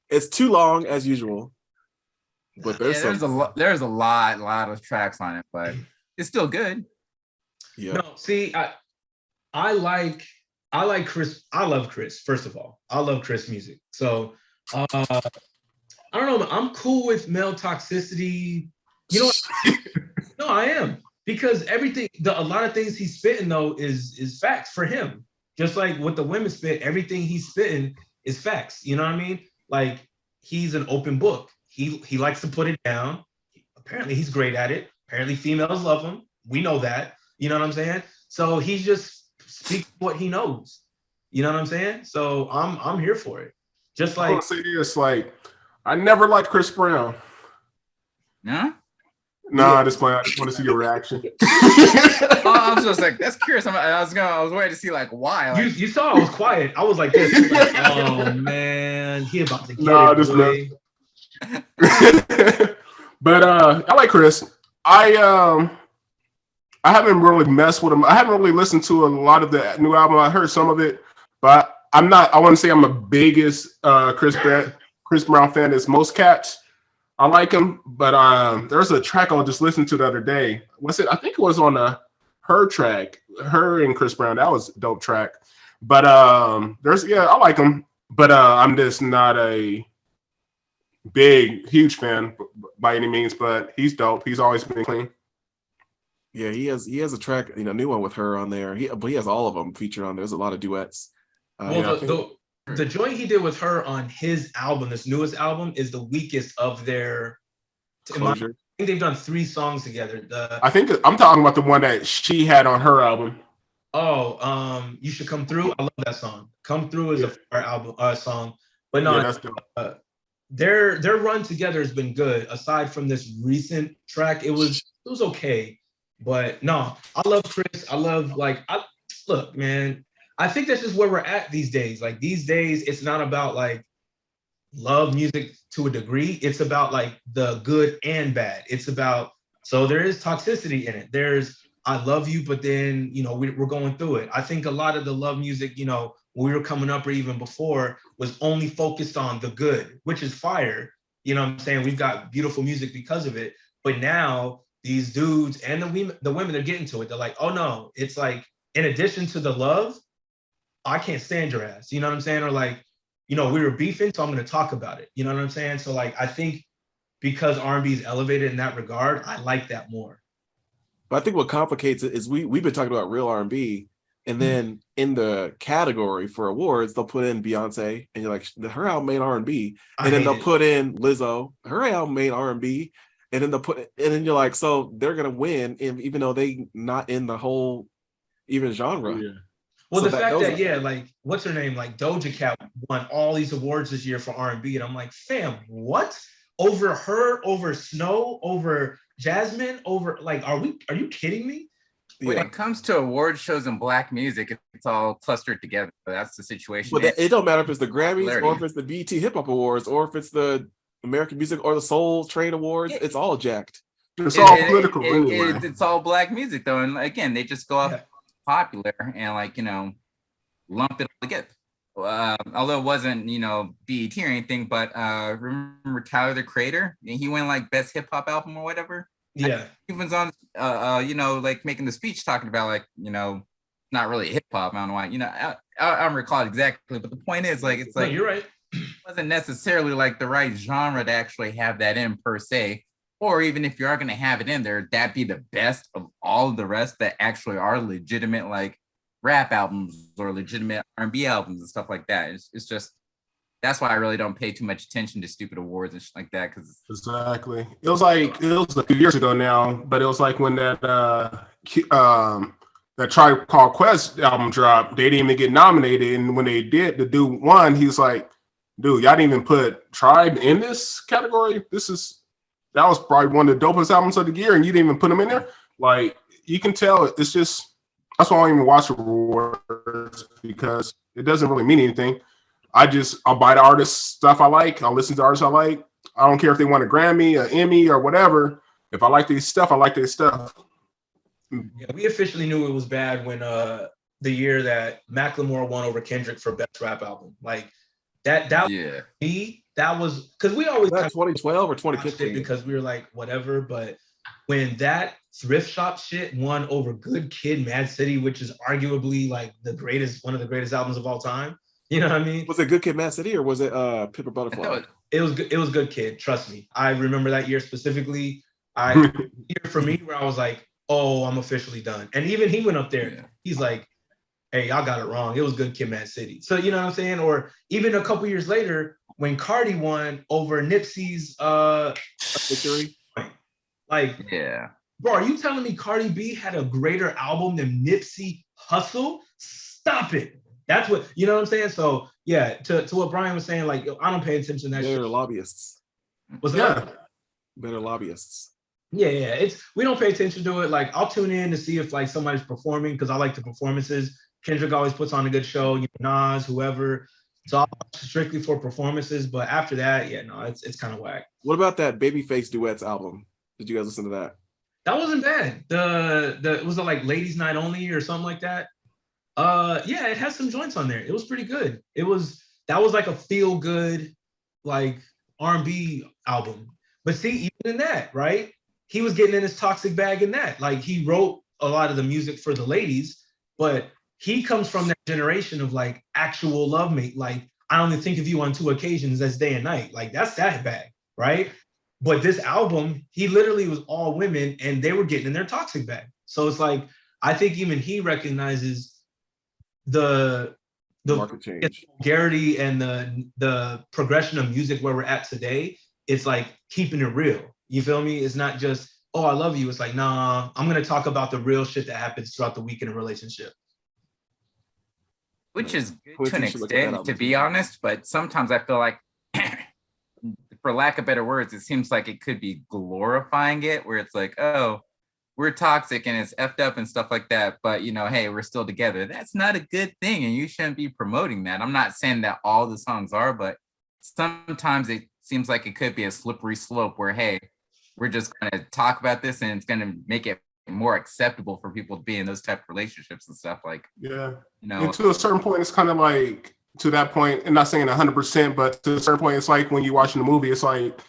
It's too long as usual, but there's a lot of tracks on it, but it's still good. Yeah. No, see, I like Chris. I love Chris. First of all, I love Chris music. So I don't know. I'm cool with male toxicity. You know, no, I am, because a lot of things he's spitting though is facts for him. Just like what the women spit, everything he's spitting is facts. You know what I mean? Like, he's an open book. He likes to put it down. Apparently, he's great at it. Apparently, females love him. We know that. You know what I'm saying? So he just speaks what he knows. You know what I'm saying? So I'm here for it. Just like, I want to say this, like, I never liked Chris Brown. No? No, I just want to see your reaction. I was just like, that's curious. I was waiting to see like why. Like, you saw I was quiet. I was like this. Like, oh man, he about to get it. But I like Chris. I haven't really messed with him. I haven't really listened to a lot of the new album. I heard some of it, but I'm not. I want to say I'm a biggest Chris Brown fan as most cats. I like him, but there's a track I just listened to the other day. What's it? I think it was on her track, her and Chris Brown. That was a dope track. But I like him, but I'm just not a huge fan by any means. But he's dope. He's always been clean. Yeah, he has a track, you know, new one with her on there. But he has all of them featured on there. There's a lot of duets. The joint he did with her on his album, this newest album, is the weakest of their. I think they've done 3 songs together. I think I'm talking about the one that she had on her album. Oh, You Should Come Through. I love that song. Come Through is a fire album song, but no, that's dope. Their run together has been good. Aside from this recent track, it was okay. But no, I love Chris. Look, man, I think that's just where we're at these days. Like these days, it's not about like love music to a degree. It's about like the good and bad. It's about, so there is toxicity in it. There's, I love you, but then, you know, we're going through it. I think a lot of the love music, you know, when we were coming up or even before, was only focused on the good, which is fire. You know what I'm saying? We've got beautiful music because of it. But now these dudes and the women are getting to it. They're like, oh no, it's like, in addition to the love, I can't stand your ass. You know what I'm saying? Or like, you know, we were beefing, so I'm going to talk about it. You know what I'm saying? So like, I think because R&B is elevated in that regard, I like that more. But I think what complicates it is we've been talking about real R&B, and then in the category for awards, they'll put in Beyonce, and you're like, her album made R&B, and then they'll put in Lizzo, her album made R&B, and then and then you're like, so they're gonna win, even though they not in the whole even genre. Yeah. Well, so the fact that like what's her name, like Doja Cat won all these awards this year for R&B, and I'm like, fam, what? Over her, over Snow, over Jasmine, over like, are you kidding me? When it comes to award shows and black music, it's all clustered together. That's the situation. But it don't matter if it's the Grammys or if it's the BET Hip Hop Awards or if it's the American Music or the Soul Train Awards. It's all jacked. It's all political. Anyway. It's all black music though, and again, they just go off popular and like, you know, lump it all together. Although it wasn't, you know, BET or anything, but remember Tyler the Creator? He won like best hip hop album or whatever. Yeah, he was on, you know, like making the speech talking about like, you know, not really hip hop. I don't know why, you know, I don't recall exactly, but the point is like, it's like, no, you're right. It wasn't necessarily like the right genre to actually have that in per se, or even if you are going to have it in there, that be the best of all of the rest that actually are legitimate like rap albums or legitimate R&B albums and stuff like that. It's just, that's why I really don't pay too much attention to stupid awards and shit like that. Because exactly, it was a few years ago now, but it was like when that Tribe Called Quest album dropped, they didn't even get nominated, and when they did, the dude won. He was like, "Dude, y'all didn't even put Tribe in this category. That was probably one of the dopest albums of the year, and you didn't even put them in there." Like, you can tell it's just, that's why I don't even watch awards, because it doesn't really mean anything. I'll buy the artist stuff I like. I'll listen to artists I like. I don't care if they want a Grammy, an Emmy, or whatever. If I like their stuff, I like their stuff. Yeah, we officially knew it was bad when the year that Macklemore won over Kendrick for best rap album. Like that was because we always 2012 or 2015 because we were like whatever. But when that thrift shop shit won over Good Kid, Mad City, which is arguably like one of the greatest albums of all time. You know what I mean? Was it Good Kid, Mad City, or was it Pimp a Butterfly? It was Good Kid. Trust me, I remember that year specifically. Year for me where I was like, oh, I'm officially done. And even he went up there. Yeah. He's like, hey, y'all got it wrong. It was Good Kid, Mad City. So you know what I'm saying? Or even a couple years later when Cardi won over Nipsey's victory. Like, yeah, bro, are you telling me Cardi B had a greater album than Nipsey Hussle? Stop it. That's what, you know what I'm saying? So yeah, to what Brian was saying, like, I don't pay attention to that shit. Better lobbyists. What's that? Better lobbyists. Yeah. We don't pay attention to it. Like, I'll tune in to see if like somebody's performing because I like the performances. Kendrick always puts on a good show, you know, Nas, whoever. So I'll watch strictly for performances. But after that, yeah, no, it's kind of whack. What about that Babyface Duets album? Did you guys listen to that? That wasn't bad. The was it like ladies night only or something like that? Yeah, it has some joints on there. It was pretty good. That was like a feel good like R&B album. But see, even in that, right? He was getting in his toxic bag in that. Like he wrote a lot of the music for the ladies, but he comes from that generation of like actual love mate. Like I only think of you on 2 occasions as day and night. Like that's that bag, right? But this album, he literally was all women and they were getting in their toxic bag. So it's like, I think even he recognizes the Market change. vulgarity and the progression of music where we're at today. It's like keeping it real. You feel me? It's not just, oh, I love you. It's like, nah, I'm gonna talk about the real shit that happens throughout the week in a relationship. Which is good to an extent, to be honest, but sometimes I feel like, for lack of better words, it seems like it could be glorifying it, where it's like, oh, we're toxic and it's effed up and stuff like that, but hey, we're still together. That's not a good thing, and you shouldn't be promoting that. I'm not saying that all the songs are, but sometimes it seems like it could be a slippery slope where, hey, we're just gonna talk about this and it's gonna make it more acceptable for people to be in those type of relationships and stuff. Like, and to a certain point, it's kind of like, to that point, and not saying 100%, but to a certain point, it's like when you're watching a movie, it's like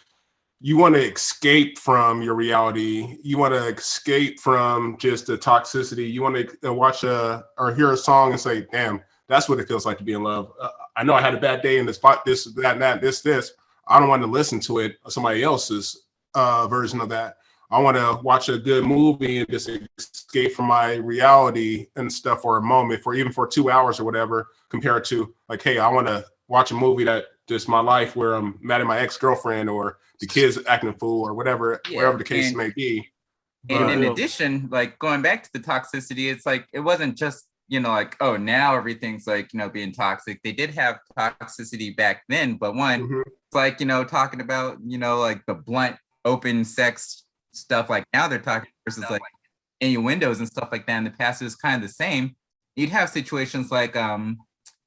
you want to escape from your reality. You want to escape from just the toxicity. You want to watch or hear a song and say, damn, that's what it feels like to be in love. I know I had a bad day in this spot, this, that, that, this. I don't want to listen to it, somebody else's version of that. I want to watch a good movie and just escape from my reality and stuff for a moment, even for 2 hours or whatever, compared to like, hey, I want to watch a movie that just my life where I'm mad at my ex-girlfriend or the kids acting a fool or whatever the case may be. And in addition, like going back to the toxicity, it's like, it wasn't just, like, oh, now everything's like, being toxic. They did have toxicity back then, but it's like, talking about, like the blunt, open sex stuff. Like now they're talking versus like innuendos and stuff like that. In the past, it was kind of the same. You'd have situations like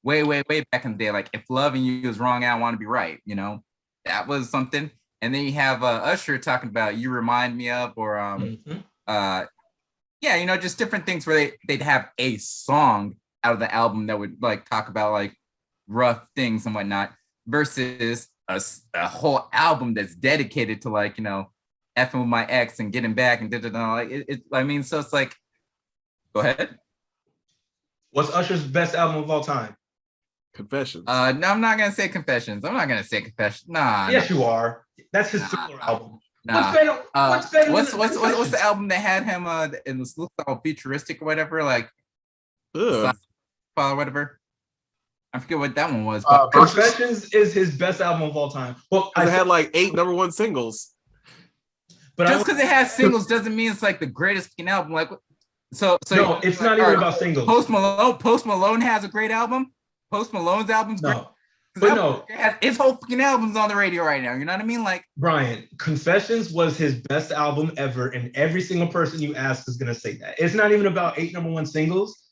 way back in the day, like if loving you is wrong, I don't want to be right. That was something. And then you have Usher talking about "You Remind Me Of," or just different things where they'd have a song out of the album that would like talk about like rough things and whatnot, versus a whole album that's dedicated to like effing with my ex and getting back and I mean, so it's like, go ahead. What's Usher's best album of all time? Confessions. No, I'm not gonna say Confessions. I'm not gonna say Confessions. Nah. Yes, you are. That's his solo album. Nah. What's better what's the album that had him in this look all futuristic or whatever, like or whatever? I forget what that one was. But Confessions is his best album of all time. Well, I had like 8 #1 singles. But just because it has singles doesn't mean it's like the greatest album. Like, so no, it's not even about singles. Post Malone has a great album. Post Malone's album's great. But no, his whole fucking album's on the radio right now. You know what I mean? Like, Brian, Confessions was his best album ever, and every single person you ask is gonna say that. It's not even about 8 #1 singles.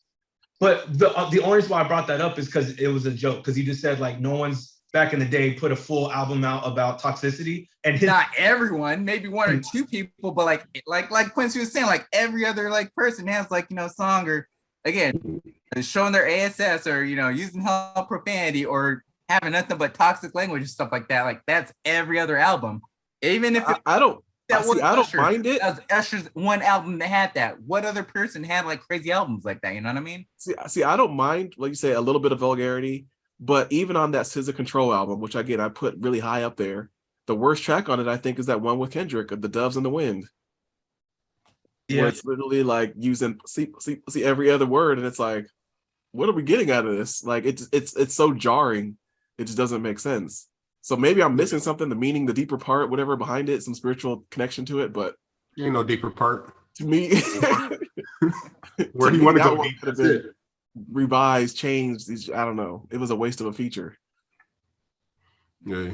But the only reason why I brought that up is because it was a joke. Because he just said like no one's back in the day put a full album out about toxicity, and not everyone, maybe 1 or 2 people, but like Quincy was saying, like every other like person has like song or again showing their ASS or using hell profanity or having nothing but toxic language and stuff like that. Like that's every other album. Even if I don't mind it. That was Usher's one album that had that. What other person had like crazy albums like that? You know what I mean? See, I don't mind, like you say, a little bit of vulgarity, but even on that SZA Control album, which again I put really high up there, the worst track on it I think is that one with Kendrick, "The Doves in the Wind." Yeah, where it's literally like using see every other word, and it's like, what are we getting out of this? Like it's so jarring, it just doesn't make sense. So maybe I'm missing something, the meaning, the deeper part, whatever behind it, some spiritual connection to it, but ain't no deeper part to me. Where do you want to go? Could have been revised, changed. I don't know. It was a waste of a feature. Yeah.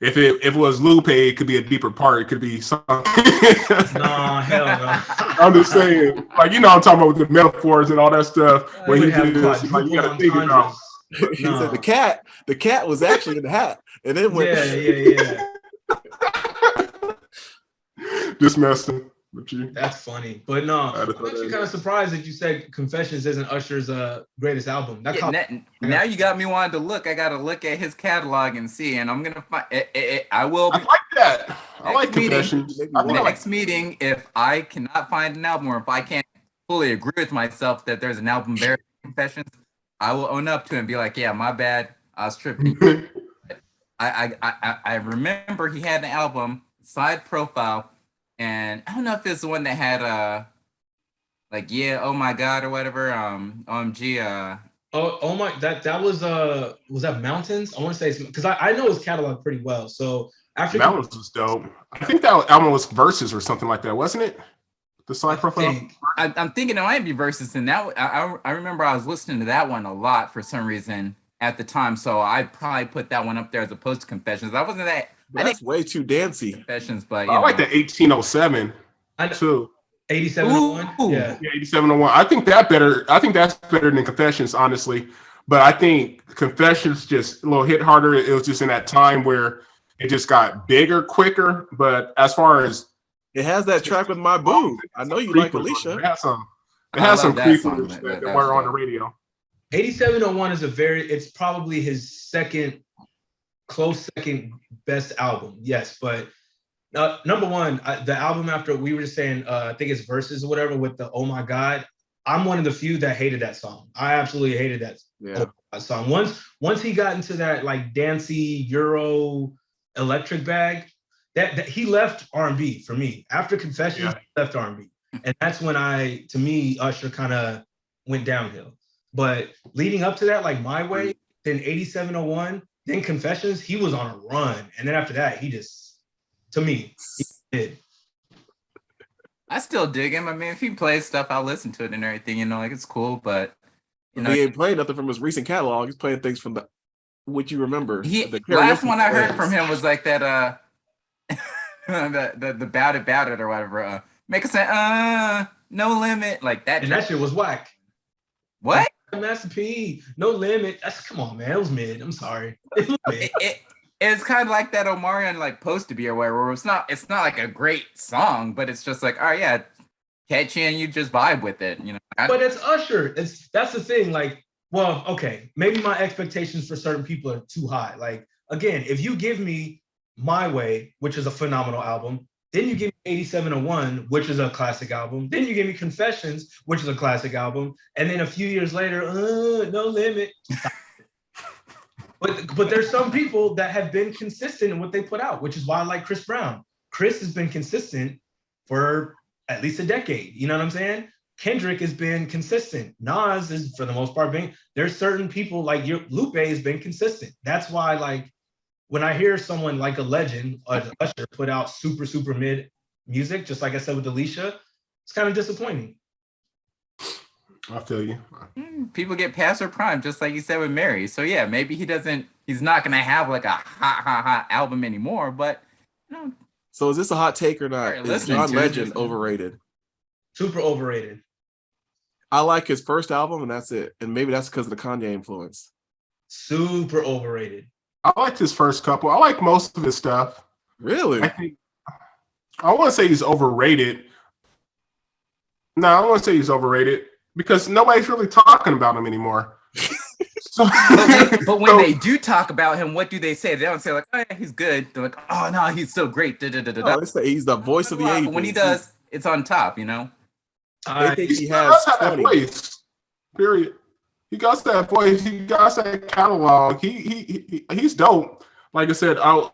If it was Lupe, it could be a deeper part. It could be something. Nah, hell no. I'm just saying, like I'm talking about with the metaphors and all that stuff. When he did this, like you got to think about. He said the cat was actually in the hat, and then went. Yeah. Just messing. But you, That's funny. But no, I'm actually kind of surprised that you said Confessions isn't Usher's greatest album. Now you got me wanting to look. I got to look at his catalog and see, and I'm gonna find it. I will. I like that. I like Confessions. Next meeting, if I cannot find an album, or if I can't fully agree with myself that there's an album better than Confessions, I will own up to it and be like, yeah, my bad. I was tripping. I remember he had an album, Side Profile, and I don't know if it's the one that had like oh my god or whatever. OMG. That was that Mountains? I want to say because I know his catalog pretty well. So after Mountains was dope. I think that album was Verses or something like that, wasn't it? The Side Profile. I'm thinking it might be Verses, and that I remember I was listening to that one a lot for some reason at the time. So I probably put that one up there as opposed to Confessions. I wasn't that. That's way too dancey. Confessions, but I like the 1807 too. 8701. Yeah, 8701. I think that's better than Confessions, honestly. But I think Confessions just a little hit harder. It was just in that time where it just got bigger, quicker. But as far as it has that track with My Boo. I know you like Alicia. It has some creepers that were on the radio. 8701 is it's probably his close second best album. Yes, but number one, the album after we were just saying, I think it's Verses or whatever with the Oh My God. I'm one of the few that hated that song. I absolutely hated that song. Once he got into that like dancey Euro electric bag, that he left R&B for me. After Confessions, he left R&B, and that's when to me, Usher kind of went downhill. But leading up to that, like My Way, then 8701, then Confessions, he was on a run, and then after that, he did. I still dig him. I mean, if he plays stuff, I'll listen to it and everything. Like it's cool, but he ain't playing nothing from his recent catalog. He's playing things from what you remember. The last one I heard from him was like that. the Bout It or whatever. Make a sound. No Limit, like that. And that shit was whack. What? Master P, No Limit. Come on, man. It was mid. I'm sorry. It's kind of like that Omarion like Supposed to Be or whatever. Where it's not like a great song, but it's just like, oh yeah, catchy and you just vibe with it, But it's Usher. That's the thing. Like, well, okay, maybe my expectations for certain people are too high. Like, again, if you give me My Way, which is a phenomenal album, then you give me 8701, which is a classic album. Then you give me Confessions, which is a classic album. And then a few years later, No Limit. But there's some people that have been consistent in what they put out, which is why I like Chris Brown. Chris has been consistent for at least a decade. You know what I'm saying? Kendrick has been consistent. Nas is, for the most part, there's certain people like Lupe has been consistent. That's why, like, when I hear someone like a legend, Usher, put out super, super mid music, just like I said with Alicia, it's kind of disappointing. I feel you. People get past their prime, just like you said with Mary. So yeah, maybe he's not gonna have like a hot album anymore, but So is this a hot take or not? Is John Legend overrated? Super overrated. I like his first album and that's it. And maybe that's because of the Kanye influence. Super overrated. I liked his first couple. I like most of his stuff. Really? I want to say he's overrated. No, I want to say he's overrated because nobody's really talking about him anymore. But when they do talk about him, what do they say? They don't say like, "Oh yeah, he's good." They're like, "Oh no, he's so great." No, they say he's the voice of the 80s. But when he does, it's on top. I think he has that voice. Period. He got that voice. He got that catalog. He's dope. Like I said, I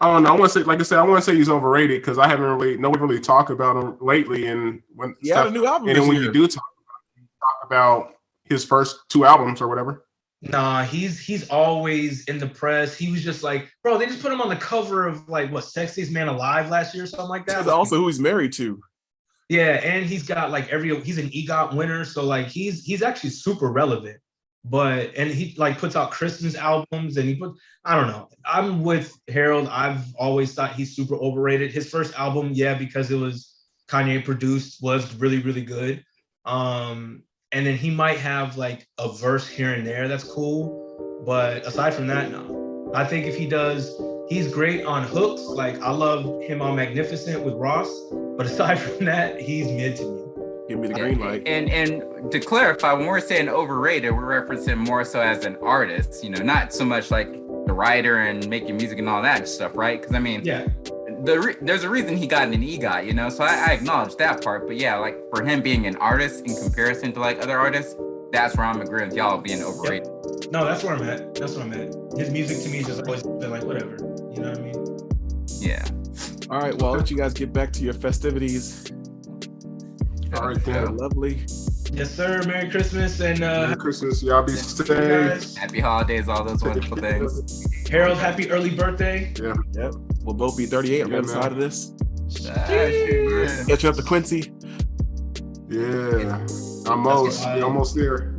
don't know. I want to say he's overrated because nobody really talked about him lately. And when he had a new album, and then when you do talk about his first two albums or whatever. Nah, he's always in the press. He was just like, bro, they just put him on the cover of like what Sexiest Man Alive last year or something like that. That's also who he's married to. Yeah, and he's got like he's an EGOT winner, so like he's actually super relevant. And he like puts out Christmas albums and I don't know. I'm with Harold. I've always thought he's super overrated. His first album, because it was Kanye produced, was really, really good. And then he might have like a verse here and there that's cool. But aside from that, no. I think if he does, he's great on hooks. Like I love him on Magnificent with Ross. But aside from that, he's mid to me. Give me the green light. And to clarify, when we're saying overrated, we're referencing more so as an artist, not so much like the writer and making music and all that stuff, right? Because I mean, yeah, there's a reason he got an EGOT, so I acknowledge that part. But yeah, like for him being an artist in comparison to like other artists, that's where I'm agreeing with y'all being overrated. Yep. No, that's where I'm at. His music to me just always been like whatever. You know what I mean? Yeah. All right, well, I'll let you guys get back to your festivities. All right, then. Lovely. Yes, sir. Merry Christmas and Merry Christmas. Y'all be safe. Happy holidays, all those wonderful things. Harold, happy early birthday. Yeah. Yep. We'll both be 38 on the other side of this. Yeah. Get you up to Quincy. Yeah. Almost there.